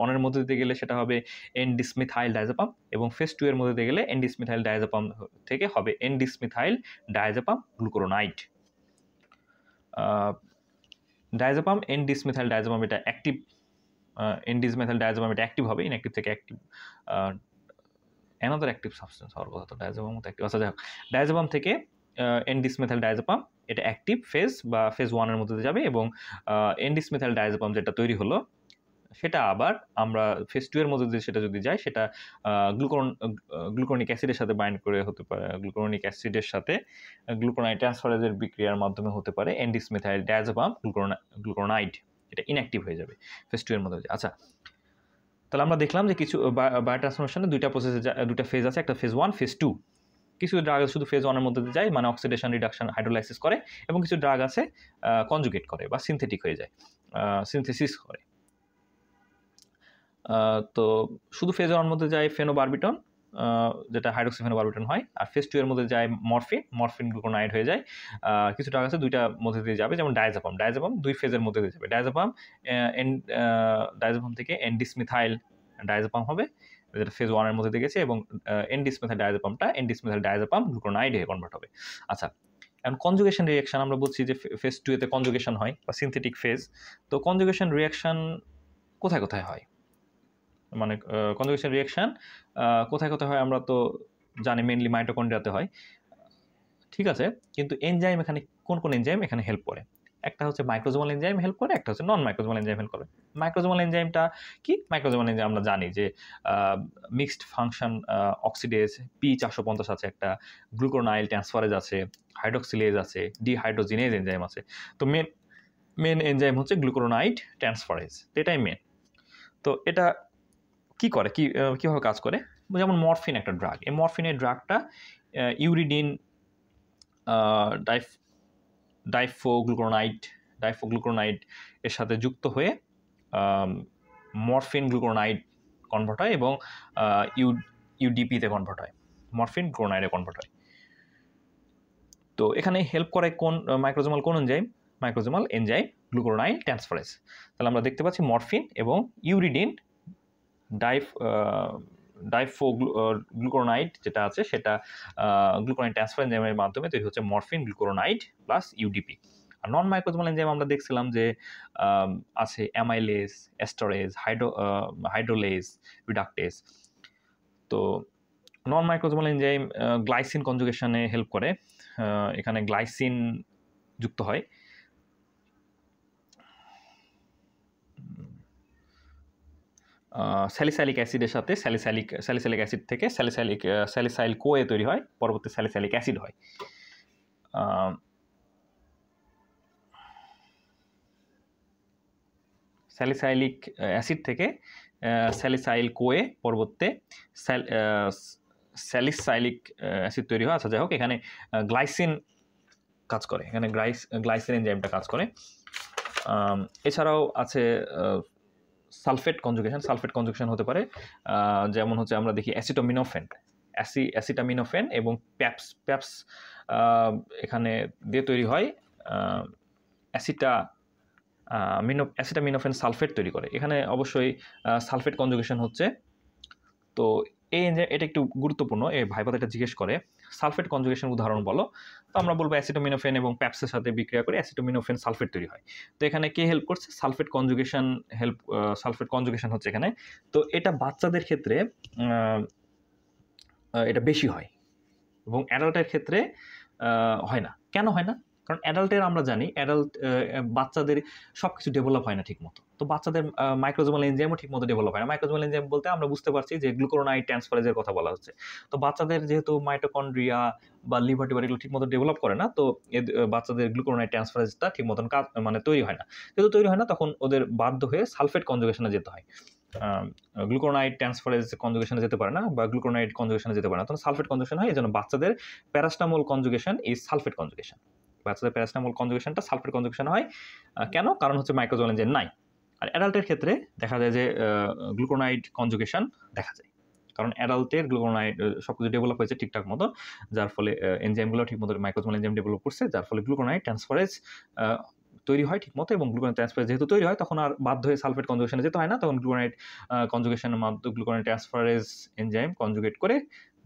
1-এর মধ্যে দিতে গেলে সেটা হবে এন-ডিসমিথাইল ডায়াজেপাম, এবং ফেজ 2 এর মধ্যে দিতে গেলে এন-ডিসমিথাইল ডায়াজেপাম থেকে হবে এন-ডিসমিথাইল ডায়াজেপাম গ্লুকোরোনাইড। ডায়াজেপাম, এন-ডিসমিথাইল ডায়াজেপাম এটা অ্যাক্টিভ, এন-ডিসমিথাইল ডায়াজেপাম এটা অ্যাক্টিভ হবে, ইনঅ্যাক্টিভ থেকে অ্যাক্টিভ, অ্যানাদার অ্যাক্টিভ সাবস্টেন্স হওয়ার কথা, তো ডায়াজেপাম মতো অ্যাক্টিভ। আচ্ছা, যাই হোক, ডায়াজেপাম থেকে এন-ডিসমিথাইল ডায়াজেপাম এটা অ্যাক্টিভ ফেজ বা ফেজ 1-এর মধ্যে দিয়ে যাবে, এবং এন-ডিসমিথাইল ডায়াজেপাম যেটা তৈরি হলো সেটা আবার আমরা ফেজ 2 এর মধ্যে দিয়ে সেটা যদি যায়, সেটা গ্লুকোরোনিক অ্যাসিডের সাথে বাইন্ড করে হতে পারে, গ্লুকোরোনিক অ্যাসিডের সাথে গ্লুকোরোনাইড ট্রান্সফারেজের বিক্রিয়ার মাধ্যমে হতে পারে এন-ডিসমিথাইল ডায়াজেপাম গ্লুকোরোনাইড, এটা ইনঅ্যাক্টিভ হয়ে যাবে ফেজ 2 এর মধ্যে। আচ্ছা, তাহলে আমরা দেখলাম যে কিছু বায়োট্রান্সফরমেশনে দুইটা ফেজ আছে, একটা ফেজ 1, ফেজ 2। কিছু ড্রাগ শুধু ফেজ 1-এর মধ্যে দিয়ে যায়, মানে অক্সিডেশন, রিডাকশন, হাইড্রোলাইসিস করে, এবং কিছু ড্রাগ আছে কনজুগেট করে বা সিনথেটিক হয়ে যায়, সিনথেসিস করে। তো শুধু ফেজ 1-এর মধ্যে যায় ফেনোবারবিটন, যেটা হাইড্রোক্সিফেনোবারবিটন হয়, আর ফেজ 2 এর মধ্যে যায় মরফিন গ্লুকোনাইড হয়ে যায়। কিছু ড্রাগ আছে দুইটা মধ্যে দিয়ে যাবে, যেমন ডায়াজেপাম 2 ফেজের মধ্যে দিয়ে যাবে। ডায়াজেপাম থেকে এন-ডিসমিথাইল ডায়াজেপাম হবে, যেটা ফেজ 1-এর মধ্যে দিয়ে গেছে, এবং এন-ডিসমিথাইল ডায়াজেপাম গ্লুকোনাইডে কনভার্ট হবে। আচ্ছা, এখন কনজুগেশন রিঅ্যাকশন আমরা বলছি যে ফেজ 2 এতে কনজুগেশন হয় বা সিনথেটিক ফেজ। তো কনজুগেশন রিঅ্যাকশন কোথায় কোথায় হয়, মানে কনজুগেশন রিঅ্যাকশন কোথায় কোথায় হয় আমরা তো জানি, মেইনলি মাইটোকন্ড্রিয়াতে হয়, ঠিক আছে। কিন্তু এনজাইম এখানে কোন এনজাইম এখানে হেল্প করে? একটা হচ্ছে মাইক্রোজোমাল এনজাইম হেল্প করে, একটা হচ্ছে নন মাইক্রোজোমাল এনজাইম হেল্প করে। মাইক্রোজোমাল এনজাইমটা কি? মাইক্রোজোমাল এনজাইম আমরা জানি যে মিক্সড ফাংশন অক্সিডেজ P450 আছে, একটা গ্লুকোরোনাইল ট্রান্সফারেজ আছে, হাইড্রোক্সিলেজ আছে, ডিহাইড্রোজিনেজ এনজাইম আছে। তো মেন এনজাইম হচ্ছে গ্লুকোরোনাইড ট্রান্সফারেজ, এটাই মেন। তো এটা কীভাবে কাজ করে? যেমন মরফিন একটা ড্রাগ, এই মরফিনের ড্রাগটা ইউরিডিন ডাইফোগ্লুকোরোনাইড এর সাথে যুক্ত হয়ে মরফিন গ্লুকোরোনাইড কনভার্ট হয়, এবং ইউডিপিতে কনভার্ট হয়, মরফিন গ্লুকোরোনাইডে কনভার্ট হয়। তো এখানে হেল্প করে কোন enzyme? Microsomal enzyme glucuronyl transferase. তাহলে আমরা দেখতে পাচ্ছি মরফিন এবং ইউরিডিন গ্লুকোরোনাইড যেটা আছে সেটা গ্লুকোরোনাইড ট্রান্সফার এনজাইমের মাধ্যমে তৈরি হচ্ছে মরফিন গ্লুকোরোনাইড প্লাস ইউডিপি। আর নন মাইক্রোজোমাল এনজাইম আমরা দেখছিলাম যে আছে অ্যামাইলেজ, এস্টারেজ, হাইড্রোলেজ, রিডাক্টেজ। তো নন মাইক্রোজোমাল এনজাইম গ্লাইসিন কনজুগেশনে হেল্প করে, এখানে গ্লাইসিন যুক্ত হয়। স্যালিসাইলিক অ্যাসিডের সাথে স্যালিসাইলিক অ্যাসিড থেকে স্যালিসাইল কোয়ে তৈরি হয়, পরবর্তী স্যালিসাইলিক অ্যাসিড হয়। স্যালিসাইলিক অ্যাসিড থেকে স্যালিসাইল কোয়ে পরবর্তী স্যালিসাইলিক অ্যাসিড তৈরি হয়। আচ্ছা যাই হোক, এখানে গ্লাইসিন কাজ করে, এখানে গ্লাইসিন এনজাইমটা কাজ করে। এছাড়াও আছে সালফেট কনজুগেশন হতে পারে, যেমন হচ্ছে আমরা দেখি অ্যাসিটামিনোফেন এবং প্যাপস এখানে দিয়ে তৈরি হয় অ্যাসিটামিনোফেন সালফেট তৈরি করে। এখানে অবশ্যই সালফেট কনজুগেশন হচ্ছে। তো এটা একটু গুরুত্বপূর্ণ, এই ভাইবাতে এটা জিজ্ঞেস করে সালফেট কনজুগেশন উদাহরণ বলো, তো আমরা বলবো অ্যাসিটামিনোফেন এবং প্যাপসের সাথে বিক্রিয়া করে অ্যাসিটামিনোফেন সালফেট তৈরি হয়। তো এখানে কে হেল্প করছে? সালফেট কনজুগেশন হচ্ছে এখানে। তো এটা বাচ্চাদের ক্ষেত্রে এটা বেশি হয় এবং অ্যাডাল্টের ক্ষেত্রে হয় না। কেন হয় না? কারণ অ্যাডাল্টের আমরা জানি বাচ্চাদের সব কিছু ডেভেলপ হয় না ঠিকমতো। তো বাচ্চাদের মাইক্রোজোমাল এনজাইমও ঠিকমতো ডেভেলপ হয় না। মাইক্রোজোমাল এনজাইম বলতে আমরা বুঝতে পারছি যে গ্লুকুরোনাইড ট্রান্সফারেজের কথা বলা হচ্ছে। তো বাচ্চাদের যেহেতু মাইটোকন্ড্রিয়া বা লিভার টিভার এগুলো ঠিকমতো ডেভেলপ করে না, তো বাচ্চাদের গ্লুকুরোনাইড ট্রান্সফারেজটা ঠিক মতন তৈরি হয় না। যেহেতু তৈরি হয় না, তখন ওদের বাধ্য হয়ে সালফেট কনজুগেশনে যেতে হয়। গ্লুকোনাইড ট্রান্সফারেজ কনজুগেশনে যেতে পারে না বা গ্লুকোনাইড কনজুগেশনে যেতে পারে না, তখন সালফেট কনজুগেশন হয়। এই জন্য বাচ্চাদের paracetamol conjugation is sulphate conjugation. বাচ্চাদের প্যারাসিটামল কনজুগেশনটা সালফেট কনজুগেশন হয়। কেন? কারণ হচ্ছে মাইক্রোজোমাল এনজাইম নাই। আর অ্যাডাল্টের ক্ষেত্রে দেখা যায় যে গ্লুকোনাইড কনজুগেশন দেখা যায়, কারণ অ্যাডাল্টের গ্লুকোনাইড সব কিছু ডেভেলপ হয়েছে ঠিকঠাক মতো, যার ফলে এনজাইমগুলো ঠিক মতো মাইক্রোজোমাল এনজাইম ডেভেলপ করছে, যার ফলে গ্লুকোনাইড ট্রান্সফারেজ তৈরি হয় ঠিকমতো। এবং গ্লুকোনাইড ট্রান্সফারেজ যেহেতু তৈরি হয়, তখন আর বাধ্য হয়ে সালফেট কনজুগেশনে যেতে হয় না, তখন গ্লুকোনাইড কনজুগেশনের মাধ্যমে গ্লুকোনাইড ট্রান্সফারেজ এনজাইম কনজুগেট করে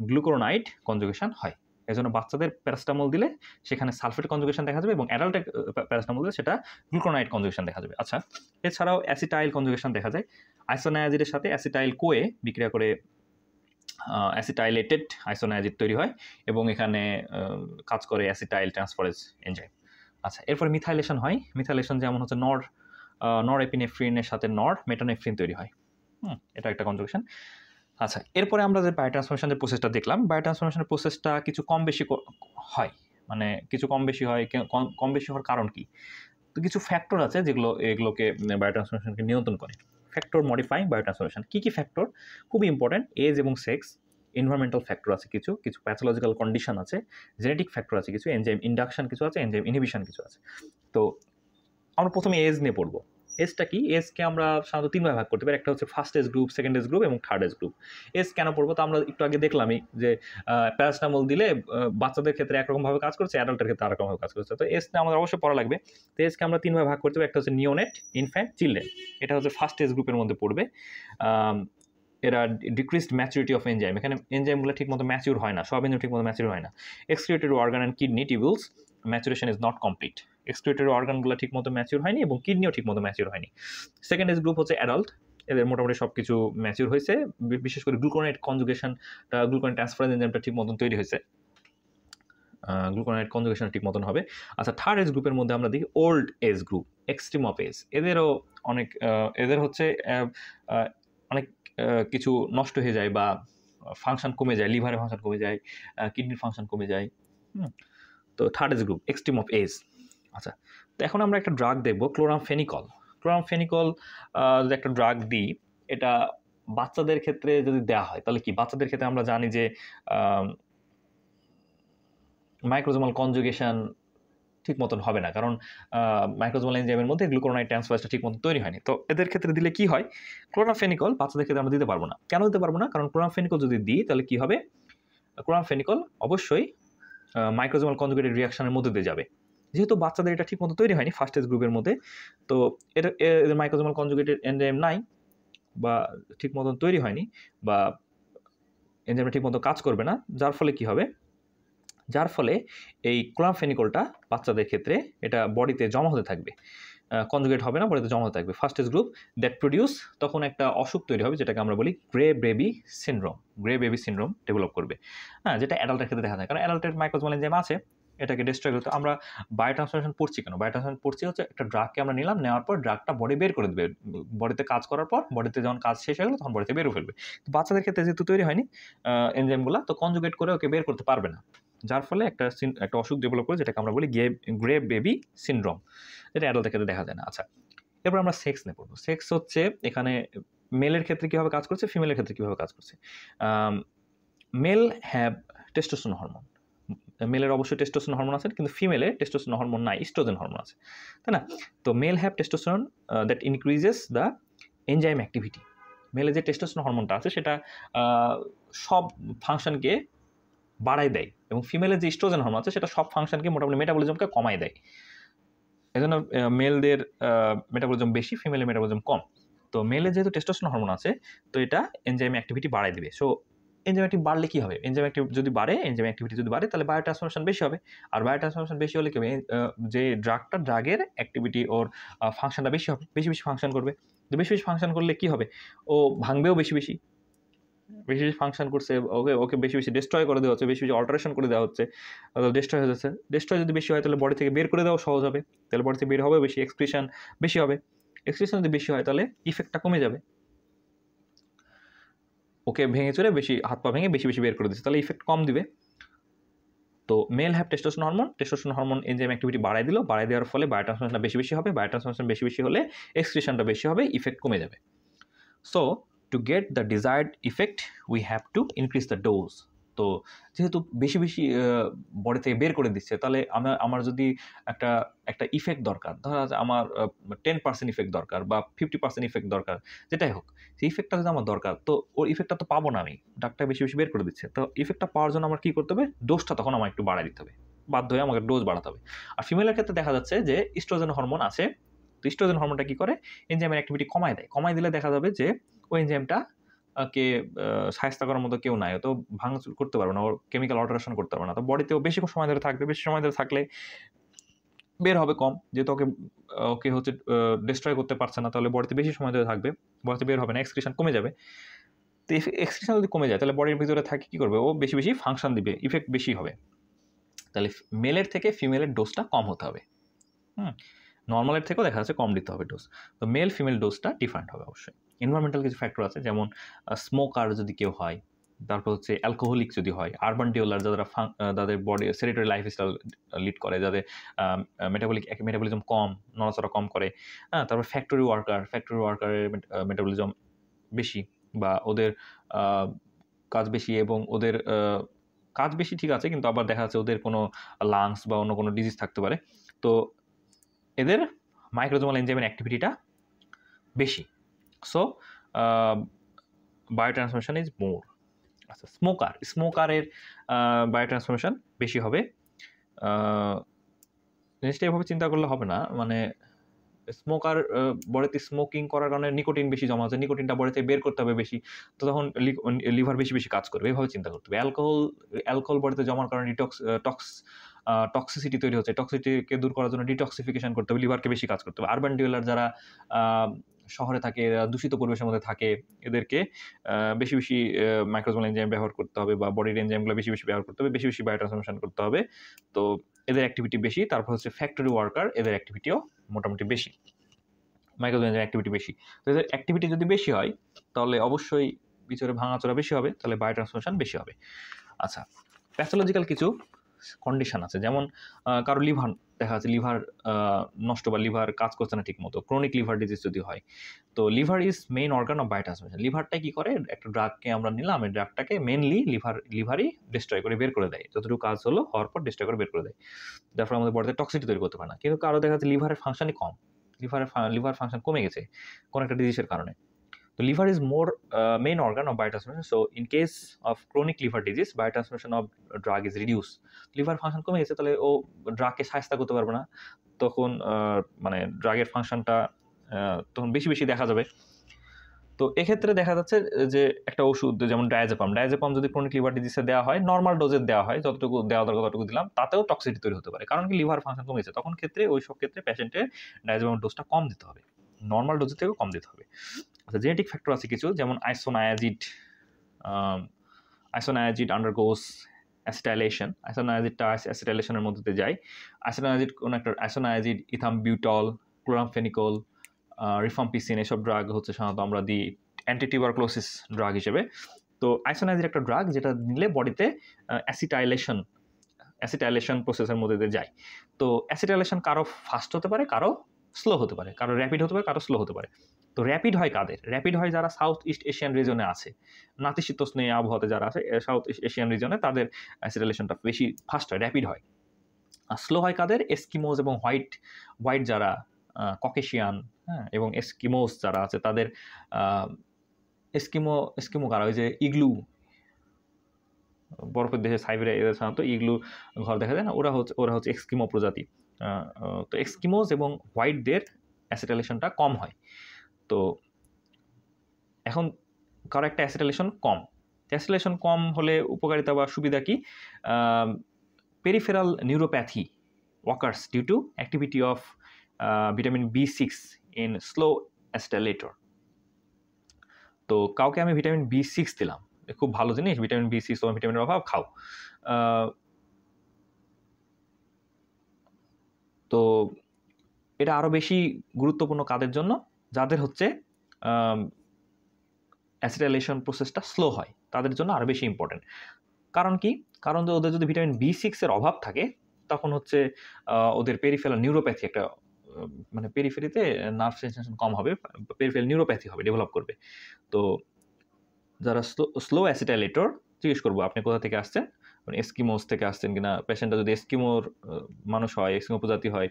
গ্লুকোনাইড কনজুগেশন হয়। এই জন্য বাচ্চাদের প্যারাসিটামল দিলে সেখানে সালফেট কনজুগেশন দেখা যাবে এবং অ্যাডাল্টের প্যারাসিটামল দিলে সেটা গ্লুকোনাইড কনজুগেশন দেখা যাবে। আচ্ছা, এছাড়াও অ্যাসিটাইল কনজুগেশন দেখা যায়। আইসোনায়াজিডের সাথে অ্যাসিটাইল কোয়ে বিক্রিয়া করে অ্যাসিটাইলেটেড আইসোনায়াজিড তৈরি হয় এবং এখানে কাজ করে অ্যাসিটাইল ট্রান্সফারেজ এনজাইম। আচ্ছা, এরপর মিথাইলেশন হয়। মিথাইলেশন যেমন হচ্ছে নরএপিনেফ্রিনের সাথে মেটানেফ্রিন তৈরি হয়। এটা একটা কনজুগেশন। আচ্ছা, এরপরে আমরা যে বায়োট্রান্সফরমেশনের প্রসেসটা দেখলাম, বায়োট্রান্সফরমেশনের প্রসেসটা কিছু কম বেশি হয়, মানে কিছু কম বেশি হয়। কম বেশি হওয়ার কারণ কি? তো কিছু ফ্যাক্টর আছে যেগুলো এগুলোকে বায়োট্রান্সফরমেশনকে নিয়ন্ত্রণ করে। ফ্যাক্টর মডিফাইং বায়োট্রান্সফরমেশন কী কী ফ্যাক্টর? খুবই ইম্পর্টেন্ট। এজ এবং সেক্স, এনভায়রনমেন্টাল ফ্যাক্টর আছে কিছু প্যাথোলজিক্যাল কন্ডিশন আছে, জেনেটিক ফ্যাক্টর আছে কিছু, এনজাইম ইন্ডাকশন কিছু আছে, এনজাইম ইনহিবিশন কিছু আছে। তো আমরা প্রথমে এজ নিয়ে পড়বো। এজটা কি? এজকে আমরা সাধারণত তিনভাবে ভাগ করতে পারি। একটা হচ্ছে first age group, second age group এবং থার্ড এজ গ্রুপ। এজ কেন পড়বো? তো আমরা একটু আগে দেখলামই যে প্যারাসিটামল দিলে বাচ্চাদের ক্ষেত্রে একরকমভাবে কাজ করছে, অ্যাডাল্টের ক্ষেত্রে আরেকরকমভাবে কাজ করছে। তো এজটা আমাদের অবশ্যই পড়া লাগবে। তো এজকে আমরা তিনভাবে ভাগ করতে পারি। একটা হচ্ছে নিওনেট, ইনফ্যান্ট, চিলড্রেন। এটা হচ্ছে ফার্স্ট এজ গ্রুপের মধ্যে পড়বে। এরা ডিক্রিজড ম্যাচুরিটি অফ এনজাইম, এখানে এনজাইমগুলো ঠিকমতো ম্যাচিউর হয় না, সব এনজাইম ঠিকমতো ম্যাচিউর হয় না। Excretory organ and kidney tubules maturation is not complete. Excretory অর্গানগুলো ঠিকমতো ম্যাচিউর হয়নি এবং কিডনিও ঠিকমতো ম্যাচিউর হয়নি। সেকেন্ড এজ গ্রুপ হচ্ছে অ্যাডাল্ট, এদের মোটামুটি সব কিছু ম্যাচিউর হয়েছে, বিশেষ করে গ্লুকোনাইড কনজুগেশনটা, গ্লুকোনাইড ট্রান্সফারেজ এনজাইমটা ঠিক মতন তৈরি হয়েছে, গ্লুকোনাইড কনজুগেশন ঠিক মতন হবে। আচ্ছা, থার্ড এজ গ্রুপের মধ্যে আমরা দেখি old age group, extreme of age. এদেরও অনেক এদের হচ্ছে অনেক কিছু নষ্ট হয়ে যায় বা ফাংশন কমে যায়, লিভারের ফাংশন কমে যায়, কিডনির ফাংশন কমে যায়। তো third age group, extreme of age. আচ্ছা, তো এখন আমরা একটা ড্রাগ দেখবো, ক্লোরামফেনিকল। যদি একটা ড্রাগ দিই, এটা বাচ্চাদের ক্ষেত্রে যদি দেওয়া হয় তাহলে কি? বাচ্চাদের ক্ষেত্রে আমরা জানি যে মাইক্রোজোমাল কনজুগেশন ঠিক মতন হবে না, কারণ মাইক্রোজোমাল এনজাইমের মধ্যে গ্লুকোনাইড ট্রান্সফারেজটা ঠিক মতো তৈরি হয়নি। তো এদের ক্ষেত্রে দিলে কি হয়? ক্লোরামফেনিকল বাচ্চাদের ক্ষেত্রে আমরা দিতে পারবো না। কেন দিতে পারবো না? কারণ ক্লোরামফেনিকল যদি দিই তাহলে কি হবে? ক্লোরামফেনিকল অবশ্যই মাইক্রোজোমাল কনজুগেটেড রিয়াকশনের মধ্যে দিয়ে যাবে। যেহেতু বাচ্চাদের এটা ঠিক মতো তৈরি হয়নি ফার্স্ট এজ গ্রুপের মধ্যে, তো এদের মাইক্রোজোমাল কনজুগেটেড এনজাইম নাই বা ঠিক মতন তৈরি হয়নি বা এনজাইমটা ঠিক মতো কাজ করবে না, যার ফলে কি হবে? যার ফলে এই ক্লোরামফেনিকলটা বাচ্চাদের ক্ষেত্রে এটা বডিতে জমা হতে থাকবে, কনজুগেট হবে না, বডিতে জমা হতে থাকবে। First age group that produce, তখন একটা অসুখ তৈরি হবে যেটাকে আমরা বলি গ্রে বেবি সিনড্রোম ডেভেলপ করবে, যেটা অ্যাডাল্টের ক্ষেত্রে দেখা যায়। কারণ অ্যাডাল্টের মাইক্রোজোমাল এনজাইম আছে, এটাকে ডিস্ট্রয় করতে। আমরা বায়োট্রান্সফরমেশন পড়ছি কেন? বায়োট্রান্সফরমেশন পড়ছি হচ্ছে একটা ড্রাগকে আমরা নিলাম, নেওয়ার পর ড্রাগটা বডি বের করে দেবে। বডিতে কাজ করার পর বডিতে যখন কাজ শেষ হয়ে গেল তখন বডিতে বের ফেলবে। তো বাচ্চাদের ক্ষেত্রে যেহেতু তৈরি হয়নি এনজাইমগুলা, তো কনজুগেট করে ওকে বের করতে পারবে না। যার ফলে একটা অসুখ ডেভেলপ করে, যেটাকে আমরা বলি গ্রে বেবি সিনড্রোম, যেটা অ্যাডাল্টের ক্ষেত্রে দেখা যায় না। আচ্ছা, এরপর আমরা সেক্স নিয়ে পড়বো। সেক্স হচ্ছে এখানে মেলের ক্ষেত্রে কীভাবে কাজ করছে, ফিমেলের ক্ষেত্রে কীভাবে কাজ করছে। Male have testosterone hormone. মেলের অবশ্যই টেস্টোস্টেরন হরমোন আছে, কিন্তু ফিমেলে টেস্টোস্টেরন হরমোন নাই, ইস্ট্রোজেন হরমোন আছে, তাই না? তো male have testosterone that increases the enzyme activity. মেলে যে টেস্টোস্টেরন হরমোনটা আছে সেটা সব ফাংশনকে বাড়ায় দেয়, এবং ফিমেলের যে ইস্ট্রোজেন হরমোন আছে সেটা সব ফাংশনকে মোটামুটি মেটাবলিজমকে কমায় দেয়। এই জন্য মেলদের মেটাবলিজম বেশি, ফিমেলের মেটাবলিজম কম। তো মেলে যেহেতু টেস্টোস্টেরন হরমোন আছে, তো এটা এনজাইম অ্যাক্টিভিটি বাড়ায় দিবে। সো এনজাইম অ্যাক্টিভ বাড়লে কী হবে? এনজাইম অ্যাক্টিভিটি যদি বাড়ে তাহলে বায়োট্রান্সফরমেশন বেশি হবে। আর বায়োট্রান্সফরমেশন বেশি হলে কী হবে? যে ড্রাগের অ্যাক্টিভিটি, ওর ফাংশনটা বেশি হবে, বেশি ফাংশন করবে। তো বেশি ফাংশন করলে কী হবে? ও ভাঙবেও বেশি ফাংশন করছে, ওকে বেশি ডিস্ট্রয় করে দেওয়া হচ্ছে, বেশি অল্টারেশন করে দেওয়া হচ্ছে, ডিস্ট্রয় হয়ে যাচ্ছে। ডিস্ট্রয় যদি বেশি হয় তাহলে বডি থেকে বের করে দেওয়া সহজ হবে, তাহলে বডি থেকে বের হবে বেশি, এক্সক্রিশন বেশি হবে। এক্সক্রিশন যদি বেশি হয় তাহলে ইফেক্টটা কমে যাবে। ওকে ভেঙে চড়ে বেশি হাত পা ভেঙে বেশি বের করে দিচ্ছে, তাহলে ইফেক্ট কম দিবে। তো male have testosterone hormone enzyme activity বাড়ায় দেওয়ার ফলে বায়োট্রান্সফরমেশনটা বেশি হবে। বায়োট্রান্সফরমেশন বেশি হলে এক্সক্রিশনটা বেশি হবে, ইফেক্ট কমে যাবে। So to get the desired effect we have to increase the dose. তো যেহেতু বেশি বডি থেকে বের করে দিচ্ছে, তাহলে আমার যদি একটা ইফেক্ট দরকার, ধরা যাচ্ছে আমার 10% ইফেক্ট দরকার বা 50% ইফেক্ট দরকার, যেটাই হোক, সেই ইফেক্টটা যদি আমার দরকার, তো ওর ইফেক্টটা তো পাবো না আমি, ডাক্তার বেশি বের করে দিচ্ছে। তো ইফেক্টটা পাওয়ার জন্য আমার কী করতে হবে? ডোজটা তখন আমার একটু বাড়ায় দিতে হবে, বাধ্য হয়ে আমাকে ডোজ বাড়াতে হবে। আর ফিমেলের ক্ষেত্রে দেখা যাচ্ছে যে ইস্ট্রোজেন হরমোন আছে, তো ইস্ট্রোজেন হরমোনটা কী করে? এনজাইমের অ্যাক্টিভিটি কমায় দিলে দেখা যাবে যে ওই এনজাইমটা কে শায়েস্তা করার মতো কেউ নাই, তো ভাঙচুর করতে পারবে না, ওর কেমিক্যাল অল্টারেশন করতে পারবে না। তো বডিতেও বেশি সময় ধরে থাকবে, বেশি সময় ধরে থাকলে বের হবে কম, যেহেতু ওকে হচ্ছে ডিস্ট্রয় করতে পারছে না, তাহলে বডিতে বেশি সময় ধরে থাকবে, বডিতে বের হবে না, এক্সক্রিশন কমে যাবে। তো এক্সক্রিশন যদি কমে যায় তাহলে বডির ভিতরে থাকে কী করবে? ও বেশি ফাংশন দিবে, ইফেক্ট বেশি হবে। তাহলে মেলের থেকে ফিমেলের ডোজটা কম হতে হবে। নর্মালের থেকেও দেখা যাচ্ছে কম দিতে হবে ডোজ। তো মেল ফিমেল ডোজটা ডিফারেন্ট হবে অবশ্যই। এনভায়রনমেন্টাল কিছু ফ্যাক্টর আছে, যেমন স্মোকার যদি কেউ হয়, তারপর হচ্ছে অ্যালকোহলিক যদি হয়, আরবান ডিওলার যাদের বডি সেডেন্টারি লাইফস্টাইল লিড করে, যাদের মেটাবলিজম কম, নড়াচড়া কম করে, তারপর ফ্যাক্টরি ওয়ার্কারের মেটাবলিজম বেশি, বা ওদের কাজ বেশি, এবং ওদের কাজ বেশি ঠিক আছে, কিন্তু আবার দেখা যাচ্ছে ওদের কোনো লাংস বা অন্য কোনো ডিজিজ থাকতে পারে, তো এদের মাইক্রোজোমাল এনজাইমের অ্যাক্টিভিটিটা বেশি। সো বায়োট্রান্সফরমেশন ইজ মোর। আচ্ছা, স্মোকারের বায়োট্রান্সফরমেশন বেশি হবে। জিনিসটা এভাবে চিন্তা করলে হবে না, মানে স্মোকার বডিতে স্মোকিং করার কারণে নিকোটিন বেশি জমা হচ্ছে, নিকোটিনটা বডিতে বের করতে হবে বেশি, তো তখন লিভার বেশি কাজ করবে, এভাবে চিন্তা করতে হবে। অ্যালকোহল বডিতে জমার কারণে টক্সিসিটি তৈরি হচ্ছে, টক্সিসিটিকে দূর করার জন্য ডিটক্সিফিকেশন করতে হবে, লিভারকে বেশি কাজ করতে হবে। আরবান ডিওলার যারা শহরে থাকে, দূষিত পরিবেশের মধ্যে থাকে, এদেরকে বেশি মাইক্রোজোমাল এনজাইম ব্যবহার করতে হবে, বা বডির এনজাইমগুলো বেশি ব্যবহার করতে হবে, বেশি বায়োট্রান্সফরমেশন করতে হবে। তো এদের অ্যাক্টিভিটি বেশি। তারপর হচ্ছে ফ্যাক্টরি ওয়ার্কার, এদের অ্যাক্টিভিটিও মোটামুটি বেশি, মাইক্রোজোমাল এনজাইম অ্যাক্টিভিটি বেশি। তো এদের অ্যাক্টিভিটি যদি বেশি হয় তাহলে অবশ্যই ভিতরে ভাঙাচোরা বেশি হবে, তাহলে বায়োট্রান্সফরমেশন বেশি হবে। আচ্ছা, প্যাথোলজিক্যাল কিছু কন্ডিশন আছে, যেমন কারো লিভার দেখা যাচ্ছে লিভার নষ্ট বা লিভার কাজ করছে না ঠিক মতো, ক্রনিক লিভার ডিজিজ যদি হয়, তো liver is main organ of biotransformation. লিভারটা কী করে? একটা ড্রাগকে আমরা নিলাম, এই ড্রাগটাকে মেনলি লিভারই ডিস্ট্রয় করে বের করে দেয়, যতটুকু কাজ হলো হওয়ার পর ডিস্ট্রয় করে বের করে দেয়, যার ফলে আমাদের বডিতে টক্সিটি তৈরি করতে পারে না। কিন্তু কারো দেখা যাচ্ছে লিভারের ফাংশনই কম, লিভার ফাংশন কমে গেছে কোনো একটা ডিজিজের কারণে। তো liver is more main organ of biotransformation. So in case of chronic liver disease, biotransformation of drug is reduced. Liver function কমে গেছে, তাহলে ও ড্রাগকে শায়েস্তা করতে পারবে না, তখন মানে ড্রাগের ফাংশনটা তখন বেশি দেখা যাবে। তো এক্ষেত্রে দেখা যাচ্ছে যে একটা ওষুধ যেমন ডায়াজেপাম যদি ক্রনিক লিভার ডিজিজে দেওয়া হয়, নর্মাল ডোজে দেওয়া হয়, যতটুকু দেওয়া দরকার ততটুকু দিলাম, তাতেও টক্সিটি তৈরি হতে পারে, কারণ কি লিভার ফাংশন কমে গেছে। তখন ওই সব ক্ষেত্রে পেশেন্টের ডায়াজেপাম ডোজটা কম দিতে হবে, নর্মাল ডোজের থেকেও কম দিতে হবে। আচ্ছা, জেনেটিক ফ্যাক্টর আছে কিছু, যেমন আইসোনায়াজিড আন্ডারগোস অ্যাসিটাইলেশন, আইসোনায়াজিডটা অ্যাসিটাইলেশনের মধ্যে দিয়ে যায়। আইসোনায়াজিড কোনো একটা আইসোনায়াজিড, ইথামবিউটল, ক্লোরামফেনিকল, রিফাম্পিসিন, এসব ড্রাগ হচ্ছে সাধারণত আমরা দিই অ্যান্টিটিউবারক্লোসিস ড্রাগ হিসেবে। তো আইসোনায়াজিড একটা ড্রাগ যেটা নিলে বডিতে অ্যাসিটাইলেশন প্রসেসের মধ্যে দিয়ে যায়। তো অ্যাসিটাইলেশন কারো ফাস্ট হতে পারে, কারো স্লো হতে পারে, কারো র্যাপিড হতে পারে, কারো স্লো হতে পারে। তো র্যাপিড হয় কাদের? র্যাপিড হয় যারা সাউথ ইস্ট এশিয়ান রিজনে আছে, নাতিশীতোষ্ণীয় আবহাওয়াতে যারা আছে সাউথ ইস্ট এশিয়ান রিজনে, তাদের অ্যাসিটাইলেশনটা বেশি ফাস্ট হয়, র্যাপিড হয়। আর স্লো হয় কাদের? এস্কিমোজ এবং হোয়াইট যারা, ককেশিয়ান, হ্যাঁ, এবং এস্কিমোস যারা আছে তাদের এস্কিমো কারা? ওই যে ইগলু, বরফের দেশে সাইবেরিয়া, এদের সাধারণত ইগলু ঘর দেখা যায় না, ওরা হচ্ছে এস্কিমো প্রজাতি। তো এস্কিমোস এবং হোয়াইটদের অ্যাসিটাইলেশনটা কম হয়। তো এখন কারো একটা অ্যাসিটাইলেশন কম, অ্যাসিটাইলেশন কম হলে উপকারিতা বা সুবিধা কি? Peripheral neuropathy occurs due to activity of vitamin B6 in slow acetylator. তো কাউকে আমি ভিটামিন B6 দিলাম, খুব ভালো জিনিস, ভিটামিন B6, তোমার ভিটামিনের অভাব, খাও। তো এটা আরও বেশি গুরুত্বপূর্ণ কাদের জন্য? যাদের হচ্ছে অ্যাসিটাইলেশন প্রসেসটা স্লো হয়, তাদের জন্য আরও বেশি ইম্পর্টেন্ট। কারণ কি? কারণ ওদের যদি ভিটামিন B6 এর অভাব থাকে, তখন হচ্ছে ওদের পেরিফেরাল নিউরোপ্যাথি একটা, মানে পেরিফেরিতে নার্ভ সেন্সেশন কম হবে, পেরিফেরাল নিউরোপ্যাথি হবে, ডেভেলপ করবে। তো যারা স্লো অ্যাসিটাইলেটর, জিজ্ঞেস করবো আপনি কোথা থেকে আসছেন, মানে এস্কিমোস থেকে আসছেন কিনা। পেশেন্টটা যদি এস্কিমোর মানুষ হয়, এস্কিমো প্রজাতি হয়,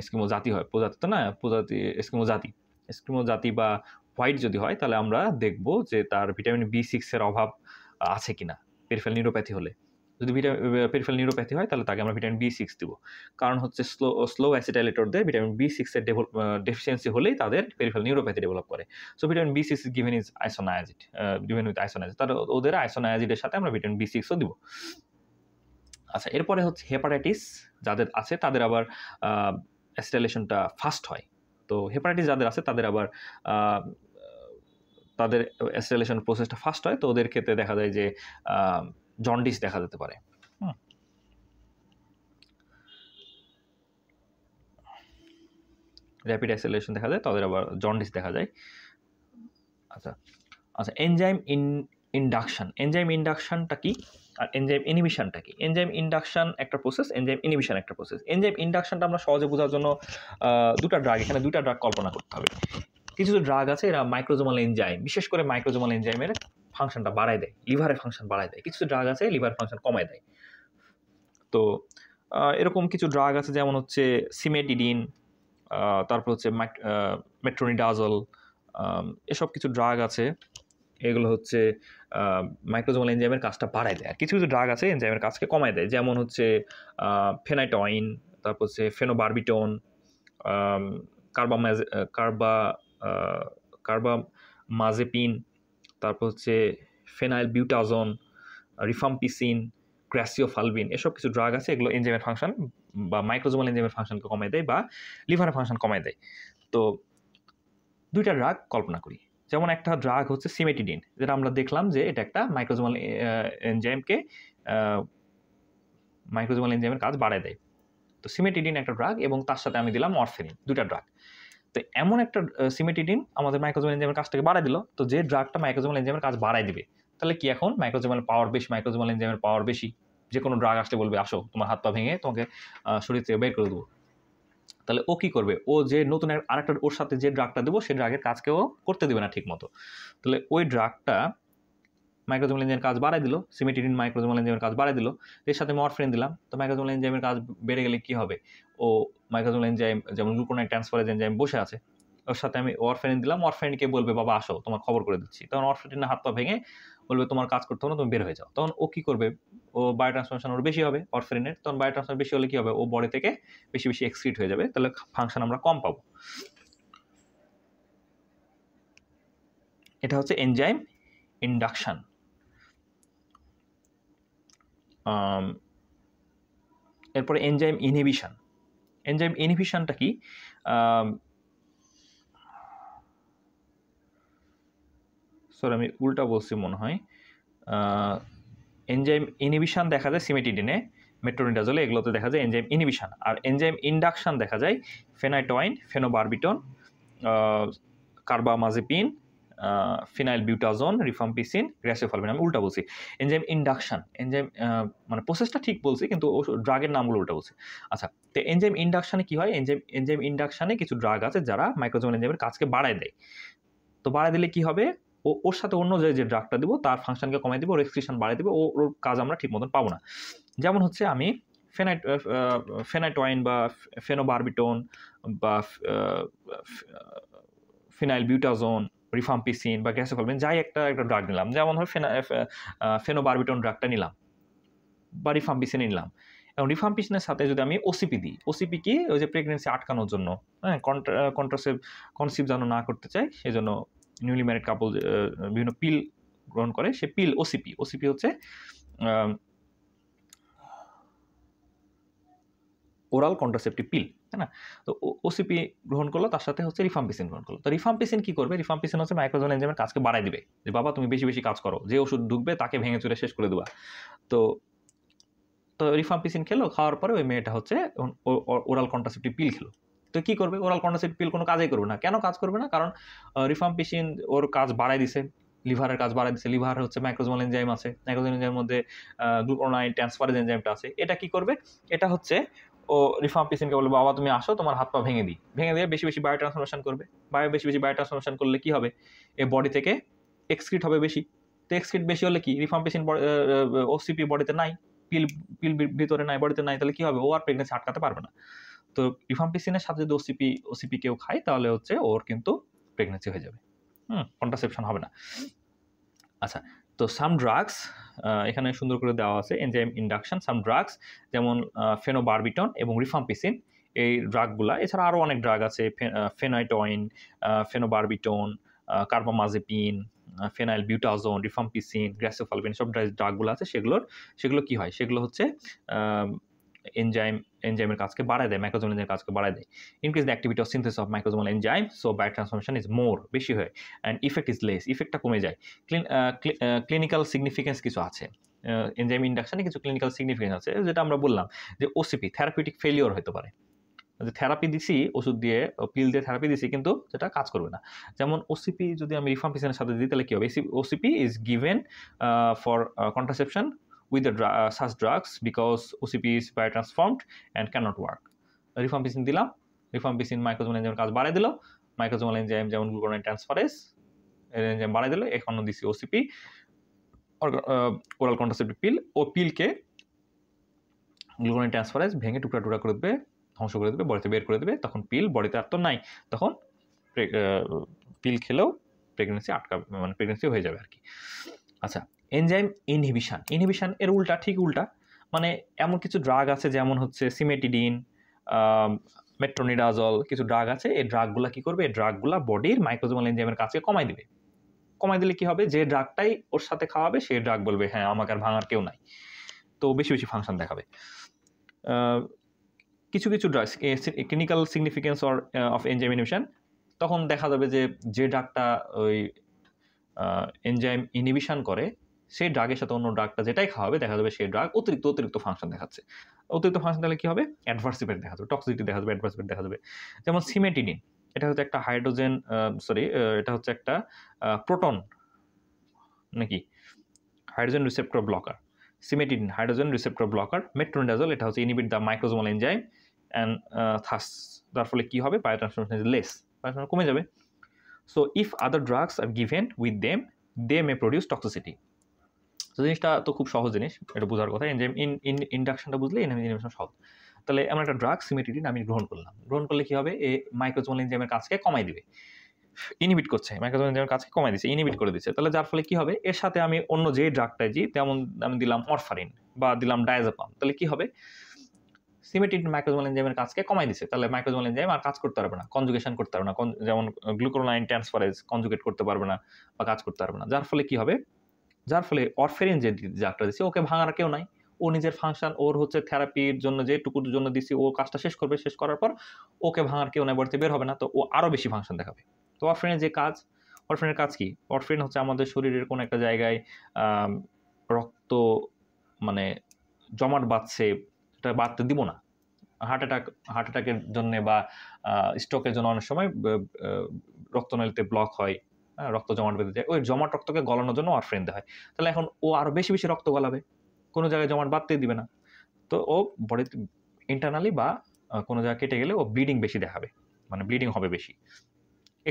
এস্কিমো জাতি হয়, প্রজাতি তো না, প্রজাতি এস্কিমো জাতি বা হোয়াইট যদি হয়, তাহলে আমরা দেখব যে তার ভিটামিন B6 এর অভাব আছে কিনা পেরিফেরাল নিউরোপ্যাথি হলে। যদি পেরিফেরাল নিউরোপ্যাথি হয়, তাহলে তাকে আমরা ভিটামিন B6 দিব। কারণ হচ্ছে স্লো অ্যাসিটাইলেটরদের ভিটামিন B6 এর ডেফিসিয়েন্সি হলেই তাদের পেরিফেরাল নিউরোপ্যাথি ডেভেলপ করে। So vitamin B6 is given is isoniazid, given with isoniazid, তার ওদের আইসোনায়াজিডের সাথে আমরা ভিটামিন B6ও দিব। আচ্ছা, এরপরে হচ্ছে হেপাটাইটিস যাদের আছে, তাদের আবার অ্যাসিটাইলেশনটা ফাস্ট হয়। তো হেপাটাইটিস যাদের আছে তাদের আবার তাদের অ্যাসিটাইলেশন প্রসেসটা ফাস্ট হয়। তো ওদের ক্ষেত্রে দেখা যায় যে জন্ডিস দেখা যেতে পারে। র্যাপিড অ্যাসিলেশন দেখা যায়, তাদের আবার জন্ডিস দেখা যায়। আচ্ছা, এনজাইম ইন্ডাকশনটা কি আর এনজাইম ইনহিবিশনটা কি? এনজাইম ইন্ডাকশন একটা প্রসেস, এনজাইম ইনহিবিশন একটা প্রসেস। এনজাইম ইন্ডাকশনটা আমরা সহজে বোঝার জন্য দুটা ড্রাগ কল্পনা করতে হবে। কিছু ড্রাগ আছে, এরা মাইক্রোজোমাল এনজাইম, বিশেষ করে মাইক্রোজোমাল এনজাইমের ফাংশনটা বাড়ায় দেয়, লিভারের ফাংশন বাড়ায় দেয়। কিছু ড্রাগ আছে লিভার ফাংশন কমায় দেয়। তো এরকম কিছু ড্রাগ আছে, যেমন হচ্ছে সিমেটিডিন, তারপর হচ্ছে মেট্রোনিডাজল, এসব কিছু ড্রাগ আছে। এগুলো হচ্ছে মাইক্রোজোমাল এনজাইমের কাজটা বাড়ায় দেয়। আর কিছু কিছু ড্রাগ আছে এনজাইমের কাজকে কমায় দেয়, যেমন হচ্ছে ফেনাইটয়েন, তারপর হচ্ছে ফেনোবারবিটন, কার্বামাজেপিন, তারপর হচ্ছে ফেনাইল বিউটাজন, রিফাম্পিসিন, ক্র্যাসিওফালভিন, এসব কিছু ড্রাগ আছে। এগুলো এনজাইমের ফাংশন বা মাইক্রোজোমাল এনজাইমের ফাংশনকে কমায় দেয় বা লিভারের ফাংশন কমায় দেয়। তো দুইটা ড্রাগ কল্পনা করি। যেমন একটা ড্রাগ হচ্ছে সিমেটিডিন, যেটা আমরা দেখলাম যে এটা একটা মাইক্রোজোমাল এনজাইমের কাজ বাড়ায় দেয়। তো সিমেটিডিন একটা ড্রাগ, এবং তার সাথে আমি দিলাম মরফিনিন, দুইটা ড্রাগ। তো এমন একটা সিমেটিডিন আমাদের মাইক্রোজোমাল এনজাইমের কাজটাকে বাড়ায় দিল। তো যে ড্রাগটা মাইক্রোজোমাল এনজাইমের কাজ বাড়ায় দিবে, তাহলে কি এখন মাইক্রোজোমাল এনজাইমের পাওয়ার বেশি। যে কোনো ড্রাগ আসলে বলবে আসো, তোমার হাত পা ভেঙে তোমাকে শরীর থেকে বের করে দেবো। তাহলে ও কি করবে? ও যে নতুন আরেকটা ওর সাথে যে ড্রাগটা দেবো, সেই ড্রাগের কাজকেও করতে দেবে না ঠিক মতো। তাহলে ওই ড্রাগটা মাইক্রোজোমাল এনজাইমের কাজ বাড়ায় দিল, সিমেটিডিন মাইক্রোজোমাল এনজাইমের কাজ বাড়ায় দিল, এর সাথে মরফিন দিলাম। তো মাইক্রোজোমাল এনজাইমের কাজ বেড়ে গেলে কি হবে? ও মাইক্রোজোমাল এনজাইম, যেমন গ্লুকোনাইড ট্রান্সফারেজ এনজাইম বসে আছে, ওর সাথে আমি ওয়ারফেরিন দিলাম, ওয়ারফেরিনকে বলবে বাবা আসো, তোমার খবর করে দিচ্ছি। তখন ওয়ারফেরিনের হাত পা ভেঙে বলবে তোমার কাজ করতে হবে না, তুমি বের হয়ে যাও। তখন ও কি করবে? ও বায়োট্রান্সফরমেশন ওর বেশি হবে ওয়ারফেরিনের। তখন বায়োট্রান্সফার বেশি হলে কি হবে? ও বডি থেকে বেশি বেশি এক্সক্রিট হয়ে যাবে, তাহলে ফাংশন আমরা কম পাবো। এটা হচ্ছে এনজাইম ইন্ডাকশন। এরপরে এনজাইম ইনহিবিশনটা কি? সরি, আমি উল্টা বলছি মনে হয়। এনজাইম ইনহিবিশন দেখা যায় সিমেটিডিনে, মেট্রোনিডাজলে, এগুলোতে দেখা যায় এনজাইম ইনহিবিশন। আর এনজাইম ইন্ডাকশন দেখা যায় ফেনাইটোয়াইন, phenobarbitone, carbamazepine, phenylbutazone, rifampicin, গ্র্যাসিওফলভিন। আমি উল্টা বলছি। এনজাইম ইন্ডাকশন, এনজাইম মানে প্রসেসটা ঠিক বলছি কিন্তু ড্রাগের নামগুলো উল্টা বলছি। আচ্ছা, তো এনজাইম ইন্ডাকশনে কি হয়? এনজাইম ইন্ডাকশনে কিছু ড্রাগ আছে যারা মাইক্রোজোমাল এনজাইমের কাজকে বাড়ায় দেয়। তো বাড়ায় দিলে কি হবে? ওর সাথে অন্য যে ড্রাগটা দিব তার ফাংশনকে কমাই দিব, ওর এক্সক্রিশন বাড়াই দিব, ওর কাজ আমরা ঠিক মতন পাবো না। যেমন হচ্ছে আমি ফেনাইটোয়াইন বা ফেনোবারবিটন বা ফিনাইল বিউটাজোন, রিফাম্পিসিন বা গ্যাসোফলভিন যাই একটা ড্রাগ নিলাম, যেমন হয় ফেনোবারবিটন ড্রাগটা নিলাম বা রিফাম্পিসিন নিলাম। এবং রিফাম্পিসিনের সাথে যদি আমি ওসিপি দিই, ওসিপি কি? ওই যে প্রেগনেন্সি আটকানোর জন্য, হ্যাঁ, কনসিভ যেন না করতে চাই, সেই জন্য নিউলি ম্যারিড কাপল বিভিন্ন পিল গ্রহণ করে, সে পিল ওসিপি হচ্ছে ওরাল কন্ট্রাসেপটিভ পিল, তাই না? তো ওসিপি গ্রহণ করলো, তার সাথে হচ্ছে রিফাম্পিসিন গ্রহণ করলো। তো রিফাম্পিসিন কি করবে? রিফাম্পিসিন হচ্ছে মাইক্রোজোমাল এনজাইমের কাজকে বাড়াই দিবে, যে বাবা তুমি বেশি বেশি কাজ করো, যে ওষুধ ঢুকবে তাকে ভেঙে চুরে শেষ করে দেবা। তো রিফাম্পিসিন খেলো, খাওয়ার পরে ওই মেয়েটা হচ্ছে ওরাল কন্ট্রাসেপটিভ পিল খেলো। তো কি করবে? ওরাল কন্ট্রাসেপটিভ পিল কোনো কাজই করবে না। কেন কাজ করবে না? কারণ রিফাম্পিসিন ওর কাজ বাড়াই দিছে, লিভারের কাজ বাড়াই দিছে। লিভার হচ্ছে মাইক্রোজোমাল এনজাইম আছে, মাইক্রোজোমাল এনজাইমের মধ্যে গ্লুকোনাইন ট্রান্সফারেজ এনজাইমটা আছে। এটা কি করবে? এটা হচ্ছে ও রিফাম্পিসিনকে বলবে বাবা তুমি আসো, তোমার হাত পা ভেঙে দিয়ে বেশি বেশি বায়োট্রান্সফরমেশন করবে। বেশি বেশি বায়োট্রান্সফরমেশন করলে কি হবে? এ বডি থেকে এক্সক্রিট হবে বেশি। তো এক্সক্রিট বেশি হলে কি? রিফাম্পিসিন ওসিপি বডিতে নাই, পিল ভিতরে নাই, বডিতে নাই, তাহলে কি হবে? ও আর প্রেগনেন্সি আটকাতে পারবে না। তো রিফাম্পিসিনের সাথে যদি ওসিপি কেউ খায়, তাহলে হচ্ছে ওর কিন্তু প্রেগনেন্সি হয়ে যাবে, কন্ট্রাসেপশন হবে না। আচ্ছা, তো সাম ড্রাগস এখানে সুন্দর করে দেওয়া আছে, এনজাইম ইন্ডাকশন সাম ড্রাগস, যেমন ফেনোবারবিটন এবং রিফাম্পিসিন, এই ড্রাগগুলা। এছাড়া আরও অনেক ড্রাগ আছে, ফেনাইটোয়াইন, ফেনোবারবিটন, কার্বামাজেপিন, ফেনাইল বিউটাজোন, রিফাম্পিসিন, গ্র্যাসোফলভিন, সব ড্রাগগুলো আছে। সেগুলো কি হয়? সেগুলো হচ্ছে এনজাইমের কাজকে বাড়ায় দেয়, মাইক্রোজোমাল এনজাইমের কাজকে বাড়ায় দেয়। Increase the activity of synthesis of microsomal enzyme, so biotransformation is more, বেশি হয়, অ্যান্ড ইফেক্ট ইজ লেস, ইফেক্টটা কমে যায়। ক্লিনিক্যাল সিগনিফিকেন্স কিছু আছে, এনজাইম ইন্ডাকশনে কিছু ক্লিনিক্যাল সিগনিফিকেন্স আছে, যেটা আমরা বললাম যে ওসিপি থেরাপিউটিক ফেলিওর হতে পারে, যে থেরাপি দিছি, ওষুধ দিয়ে, পিল দিয়ে থেরাপি দিছি, কিন্তু সেটা কাজ করবে না। যেমন ওসিপি যদি আমি রিফাম্পিসিনের সাথে দিই, তাহলে কি হবে? OCP is given for contraception with such drugs because OCP is biotransformed and cannot work. Rifampicin দিলাম, রিফাম্পিসিন মাইক্রোজোমাল এনজাইমের কাজ বাড়ায় দিল, মাইক্রোজোমাল এনজাইম যেমন গ্লুকোনাইন ট্রান্সফারেজ এনজাইম বাড়ায় দিল, এখনো দিছি ওসিপি, ওরাল কন্ট্রাসেপটিভ পিল। ও পিলকে গ্লুকোনাইন ট্রান্সফারেজ ভেঙে টুকরা টুকরা করে দেবে, ধ্বংস করে দেবে, বডিতে বের করে দেবে। তখন পিল বডিতে আর তো নাই, তখন পিল খেলেও প্রেগনেন্সি মানে প্রেগনেন্সি হয়ে যাবে আর কি। আচ্ছা, এনজাইম ইনহিবিশন এর উল্টা, ঠিক উল্টা। মানে এমন কিছু ড্রাগ আছে, যেমন হচ্ছে সিমেটিডিন, মেট্রোনিডাজল, কিছু ড্রাগ আছে। এই ড্রাগগুলা কি করবে? এই ড্রাগগুলা বডির মাইক্রোজোমাল এনজাইমের কাছে কমাই দিবে। কমাই দিলে কি হবে? যে ড্রাগটাই ওর সাথে খাওয়াবে, সেই ড্রাগ বলবে হ্যাঁ আমাকে আর ভাঙার কেউ নাই, তো বেশি বেশি ফাংশন দেখাবে। কিছু drug clinical significance of enzyme inhibition, তখন দেখা যাবে যে ড্রাগটা ওই এনজাইম ইনহিবিশন করে, সেই ড্রাগের সাথে অন্য ড্রাগটা যেটাই খাওয়াবে, দেখা যাবে সেই ড্রাগ অতিরিক্ত ফাংশন দেখাচ্ছে। অতিরিক্ত ফাংশন দিলে কি হবে? অ্যাডভার্স ইফেক্ট দেখা যাবে, টক্সিসিটি দেখা যাবে, অ্যাডভার্স ইফেক্ট দেখা যাবে। যেমন সিমেটিডিন, এটা হচ্ছে একটা এটা হচ্ছে একটা প্রোটন নাকি hydrogen receptor blocker. Cimetidine hydrogen receptor blocker. Metronidazole, এটা হচ্ছে inhibit the microsomal enzyme and thus, তার ফলে কি হবে? বায়োট্রান্সফরমেশন ইজ লেস, বায়োট্রান্সফরমেশন কমে যাবে। So if other drugs are given with them, they may produce toxicity. তো জিনিসটা তো খুব সহজ জিনিস, এটা বোঝার কথা। এনজাইম ইন্ডাকশনটা বুঝলে ইনহিবিশন সহজ। তাহলে এমন একটা ড্রাগ সিমেটিডিন আমি গ্রহণ করলে কি হবে? এই মাইক্রোজোমাল এনজাইমের কাজকে কমাই দিবে, ইনহিবিট করছে, মাইক্রোজোমাল এনজাইমের কাজকে কমাই দিচ্ছে, ইনহিবিট করে দিচ্ছে। তাহলে যার ফলে কি হবে? এর সাথে আমি অন্য যে ড্রাগটাই দিই, যেমন আমি দিলাম অরফারিন বা দিলাম ডায়াজেপাম, তাহলে কি হবে? সিমেটিডিন মাইক্রোজোমাল এনজাইমের কাজকে কমাই দিচ্ছে, তাহলে মাইক্রোজোমাল এনজাইম আর কাজ করতে পারবে না, কনজুগেশন করতে পারবে না, যেমন গ্লুকোনাইন ট্রান্সফারেজ কনজুগেট করতে পারবে না বা কাজ করতে পারবে না। যার ফলে কি হবে? যার ফলে অরফেরিন যে ড্রাগটা দিচ্ছে, ওকে ভাঙার কেউ নাই, ও নিজের ফাংশন, ওর হচ্ছে থেরাপির জন্য যেটুকুর জন্য দিচ্ছি, ও কাজটা শেষ করবে, শেষ করার পর ওকে ভাঙার কেউ নাই, বাড়িতে বের হবে না, তো ও আরও বেশি ফাংশন দেখাবে। তো অরফেরিনের যে কাজ, অরফেরিনের কাজ কি? অরফেরিন হচ্ছে আমাদের শরীরের কোনো একটা জায়গায় রক্ত মানে জমাট বাঁধছে, এটা বাড়তে দিব না। হার্ট অ্যাটাকের জন্য বা স্ট্রোকের জন্য অনেক সময় রক্তনালীতে ব্লক হয়, রক্ত জমাট বেঁধে যায়, ওই জমাট রক্তকে গলানোর জন্য ওয়ারফারিন দেওয়া হয়। তাহলে এখন ও আরও বেশি বেশি রক্ত গলাবে, কোনো জায়গায় জমাট বাঁধতেই দিবে না। তো ও বডিতে ইন্টারনালি বা কোনো জায়গায় কেটে গেলে ও ব্লিডিং বেশি দেখাবে, মানে ব্লিডিং হবে বেশি,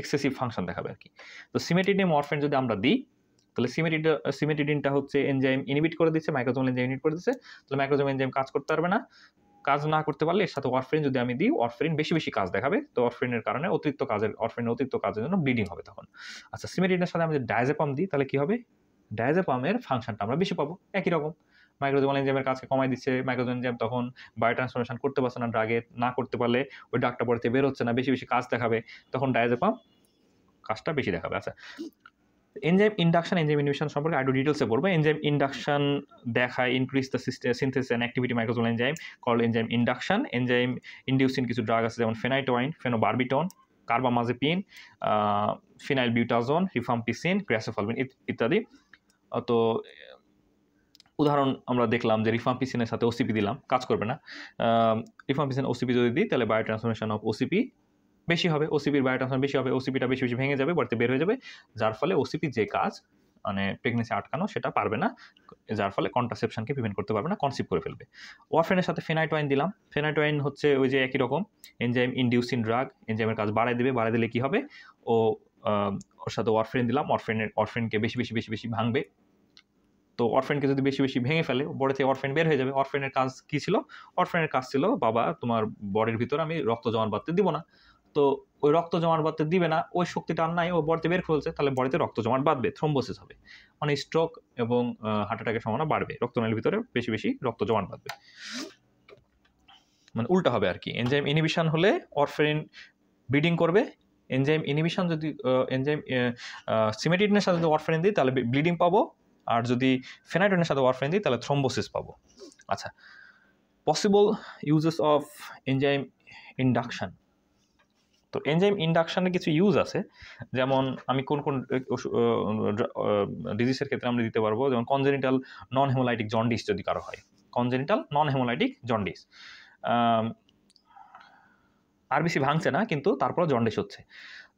এক্সেসিভ ফাংশন দেখাবে আর কি। তো সিমেটিডিন ওয়ারফারিন যদি আমরা দিই, তাহলে সিমেটিডিনটা হচ্ছে এনজাইম ইনহিবিট করে দিচ্ছে, মাইক্রোজোমাল এনজাইম ইনহিবিট করে দিচ্ছে, তাহলে মাইক্রোজোমাল এনজাইম কাজ করতে পারবে না। কাজ না করতে পারলে এর সাথে ওয়ারফারিন যদি আমি দিই, ওয়ারফারিন বেশি বেশি কাজ দেখাবে। তো ওয়ারফারিনের কারণে ওয়ারফারিনের অতিরিক্ত কাজের জন্য ব্লিডিং হবে তখন। আচ্ছা, সিমেটিডিনের সাথে আমি যদি ডায়াজেপাম দিই তাহলে কি হবে? ডায়াজেপামের ফাংশনটা আমরা বেশি পাবো, একই রকম। মাইক্রোজোমাল এনজাইমের কাজকে কমাই দিচ্ছে, মাইক্রোজোমাল এনজাইম তখন বায়োট্রান্সফরমেশন করতে পারছে না ড্রাগে, না করতে পারলে ওই ড্রাগটা বডিতে বের হচ্ছে না, বেশি বেশি কাজ দেখাবে, তখন ডায়াজেপাম কাজটা বেশি দেখাবে। আচ্ছা, এনজাইম ইন্ডাকশন, এনজাইম ইনহিবিশন সম্পর্কে আরো ডিটেলসে পড়বো। এনজাইম ইন্ডাকশন দেখায় increase the synthesis and activity microsomal enzyme called enzyme induction. Enzyme inducing কিছু ড্রাগ আছে যেমন phenytoin, phenobarbitone, carbamazepine, phenylbutazone, rifampicin, griseofulvin ইত্যাদি। তো উদাহরণ আমরা দেখলাম যে রিফাম্পিসিনের সাথে ওসিপি দিলাম, কাজ করবে না। রিফাম্পিসিন ওসিপি যদি দিই তাহলে বায়োট্রান্সফরমেশন অফ ওসিপি বেশি হবে, ওসিপির বায়োট্রান্সফরমেশন বেশি হবে, ওসিপিটা বেশি বেশি ভেঙে যাবে, বাড়িতে বের হয়ে যাবে, যার ফলে ওসিপির যে কাজ মানে প্রেগনেন্সি আটকানো সেটা পারবে না, যার ফলে কন্ট্রাসেপশনকে প্রিভেন্ট করতে পারবে না, কনসিভ করে ফেলবে। ওয়ারফারিনের সাথে ফেনাইটোয়াইন দিলাম, ফেনাইটোয়াইন হচ্ছে ওই যে একই রকম এনজাইম ইনডিউসিং ড্রাগ, এনজাইমের কাজ বাড়ায় দেবে, বাড়ায় দিলে কি হবে, ওর সাথে ওয়ারফারিন দিলাম, ওয়ারফারিনকে বেশি বেশি বেশি বেশি ভাঙবে। তো অরফেনকে যদি বেশি বেশি ভেঙে ফেলে, বডি থেকে অরফেন বের হয়ে যাবে। অরফেনের কাজ কী ছিল? অরফেনের কাজ ছিল, বাবা তোমার বডির ভিতরে আমি রক্ত জমাট বাঁধতে দিব না। তো ওই রক্ত জমাট বাঁধতে দিবে না, ওই শক্তিটা আর নাই, ও বডিতে বের ফেলছে, তাহলে বডিতে রক্ত জমাট বাঁধবে, থ্রম্বোসিস হবে, মানে স্ট্রোক এবং হার্ট অ্যাটাকের সম্ভাবনা বাড়বে, রক্তনালীর ভিতরে বেশি বেশি রক্ত জমাট বাঁধবে, মানে উল্টা হবে আর কি। এনজাইম ইনহিবিশন হলে অরফেরিন ব্লিডিং করবে, এনজাইম ইনহিবিশন যদি সিমেটিডিনের সাথে যদি ওয়ারফারিন দিই তাহলে ব্লিডিং পাবো, আর যদি ফেনাইটোয়াইনের সাথে ওয়ারফারিন দিই তাহলে থ্রম্বোসিস পাবো। আচ্ছা, possible uses of enzyme induction. তো এনজাইম ইন্ডাকশনের কিছু ইউজ আছে, যেমন আমি কোন কোন ডিজিজের ক্ষেত্রে আমরা দিতে পারবো, যেমন কনজেনিটাল নন হেমোলাইটিক জন্ডিস যদি কারো হয়, congenital non hemolytic jaundice, RBC ভাঙছে না কিন্তু তারপরে জন্ডিস হচ্ছে,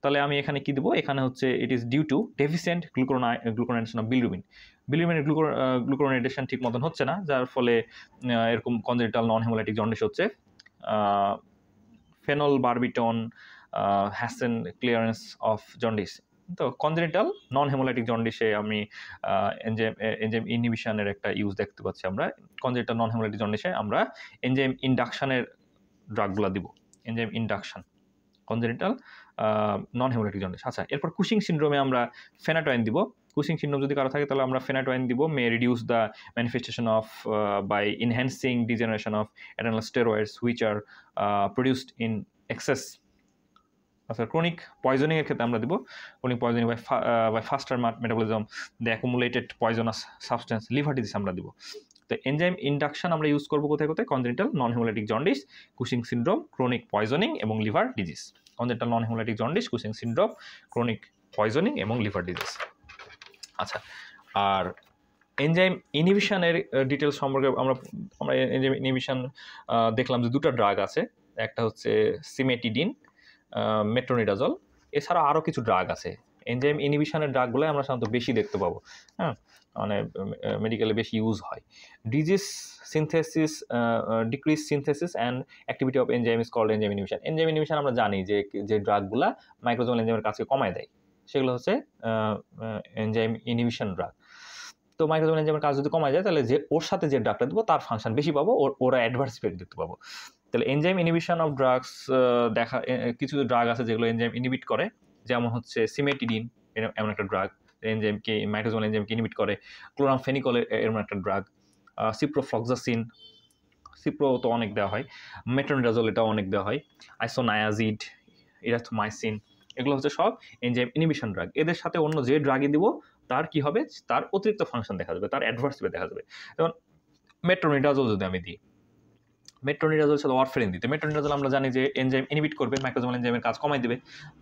তাহলে আমি এখানে কি দেবো, এখানে হচ্ছে it is due to deficient glucuronidation of bilirubin. বিলিরুবিনের গ্লুকোনাইডেশন ঠিক মতন হচ্ছে না, যার ফলে এরকম কনজেনিটাল নন হেমোলাইটিক জন্ডিস হচ্ছে। ফেনলবারবিটন হ্যাসেন ক্লিয়ারেন্স অফ জন্ডিস। তো কনজেনিটাল নন হেমোলাইটিক জন্ডিসে আমি এনজাইম ইনহিবিশনের একটা ইউজ দেখতে পাচ্ছি আমরা। কনজেনিটাল নন হেমোলাইটিক জন্ডিসে আমরা এনজাইম ইন্ডাকশনের ড্রাগগুলো দিব, enzyme induction, congenital non hemolytic jaundice. আচ্ছা, এরপর কুশিং সিনড্রোমে আমরা ফেনাটোয়াইন দিব। কুশিং সিনড্রোম যদি কারো থাকে তাহলে আমরা ফেনাটোয়াইন দিব, may reduce the manifestation of by enhancing degeneration of adrenal steroids which are produced in excess. আচ্ছা, ক্রনিক পয়জনিংয়ের ক্ষেত্রে আমরা দিব chronic poisoning by faster metabolism the accumulated poisonous substance, liver disease আমরা দিব। তো এনজাইম ইন্ডাকশন আমরা ইউজ করবো কোথায় কোথায়? Congenital non hemolytic jaundice, Cushing syndrome, chronic poisoning এবং liver disease. Congenital non hemolytic jaundice, Cushing syndrome, chronic poisoning এবং liver disease. আচ্ছা, আর এনজাইম ইনহিবিশনের ডিটেলস সম্পর্কে আমরা এনজাইম ইনহিবিশন দেখলাম যে দুটো ড্রাগ আছে, একটা হচ্ছে সিমেটিডিন, মেট্রোনিডাজল, এছাড়া আরও কিছু ড্রাগ আছে। এনজাইম ইনহিবিশনের ড্রাগগুলো আমরা সাধারণত বেশি দেখতে পাবো, হ্যাঁ, মানে মেডিকেলে বেশি ইউজ হয়। Disease synthesis, decrease synthesis and activity of enzyme is called enzyme inhibition. Enzyme inhibition আমরা জানি যে ড্রাগগুলা মাইক্রোজোমাল এনজাইমের কাজকে কমায় দেয়, সেগুলো হচ্ছে এনজাইম ইনহিবিশন ড্রাগ। তো মাইক্রোজোমাল এনজাইমের কাজ যদি কমায় যায় তাহলে যে ওর সাথে যে ড্রাগটা দেবো তার ফাংশন বেশি পাবো, ওরা অ্যাডভার্স ইফেক্ট দেখতে পাবো। তাহলে এনজাইম ইনহিবিশন অফ ড্রাগস কিছু ড্রাগ আছে যেগুলো এনজাইম ইনহিবিট করে, যেমন হচ্ছে সিমেটিডিন এমন একটা ড্রাগ এনজাইমকে, মাইক্রোজোমাল এনজাইমকে ইনহিবিট করে। ক্লোরামফেনিকল এমন একটা ড্রাগ। সিপ্রোফ্লক্সাসিন, সিপ্রো তো অনেক দেওয়া হয়, মেট্রোনিডাজল এটাও অনেক দেওয়া হয়, আইসোনায়াজিড, ইরাথ্রোমাইসিন, এগুলো হচ্ছে সব এনজাইম ইনহিবিশন ড্রাগ। এদের সাথে অন্য যে ড্রাগই দিব তার কি হবে, তার অতিরিক্ত ফাংশন দেখা যাবে, তার অ্যাডভার্স দেখা যাবে। যেমন মেট্রোনিডাজল যদি আমি দিই, মেট্রোনিডাজলের সাথে ওয়ারফারিন দিতে, মেট্রোনিডাজল আমরা জানি যে এনজাইম ইনহিবিট করবে, মাইক্রোজোমাল এনজাইমের কাজ কমাই দেবে।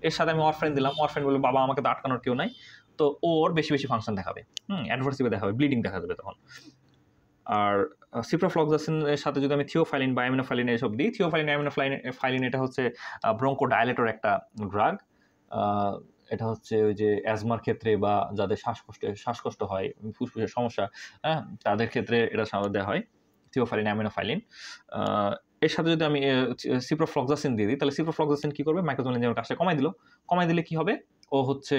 এর সাথে আমি ওয়ারফারিন দিলাম, ওয়ারফারিন বলবে বাবা আমাকে তো আটকানোর কেউ নাই, তো ওর বেশি বেশি ফাংশন দেখাবে, অ্যাডভার্স দেখাবে, ব্লিডিং দেখা যাবে তখন। আর সিপ্রোফ্লক্সাসিনের সাথে যদি আমি থিওফাইলিন বা অ্যামিনোফাইলিন এসব দিই, থিওফাইলিন অ্যামিনোফাইলিন এটা হচ্ছে ব্রঙ্কোডাইলেটর একটা ড্রাগ। এটা হচ্ছে ওই যে অ্যাজমার ক্ষেত্রে বা যাদের শ্বাসকষ্ট হয়, ফুসফুসের সমস্যা, হ্যাঁ, তাদের ক্ষেত্রে এটা সাধারণত দেওয়া হয়, থিওফাইলিন অ্যামিনোফাইলিন। এর সাথে যদি আমি সিপ্রোফ্লক্সাসিন দিয়ে দিই, তাহলে সিপ্রোফ্লক্সাসিন কী করবে, মাইক্রোজোমাল এনজাইমের কাজটা কমাই দিলে কি হবে, ও হচ্ছে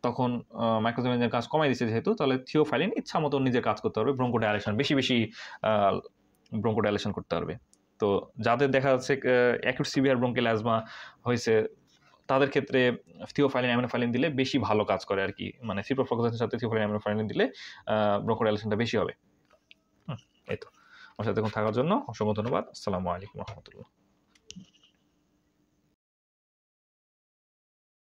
তখন মাইক্রোজোমাল এনজাইমের কাজ কমাই দিচ্ছে যেহেতু, তাহলে থিওফাইলিন ইচ্ছা মতো নিজের কাজ করতে পারবে, ব্রঙ্কোডাইলেশন বেশি ব্রঙ্কোডাইলেশন করতে পারবে। তো যাদের দেখা যাচ্ছে অ্যাকিউট সিভিয়ার ব্রঙ্কিয়াল অ্যাজমা হয়েছে, তাদের ক্ষেত্রে থিওফাইলিন অ্যামিনোফাইলিন দিলে বেশি ভালো কাজ করে আর কি, মানে সিপ্রোফ্লক্সাসিনের সাথে থিওফাইলিন অ্যামিনোফাইলিন দিলে ব্রঙ্কোডাইলেশনটা বেশি হবে। এই তো, আমার সাথে এখন থাকার জন্য অসংখ্য ধন্যবাদ। আসসালামু আলাইকুম রহমতুল্লাহ।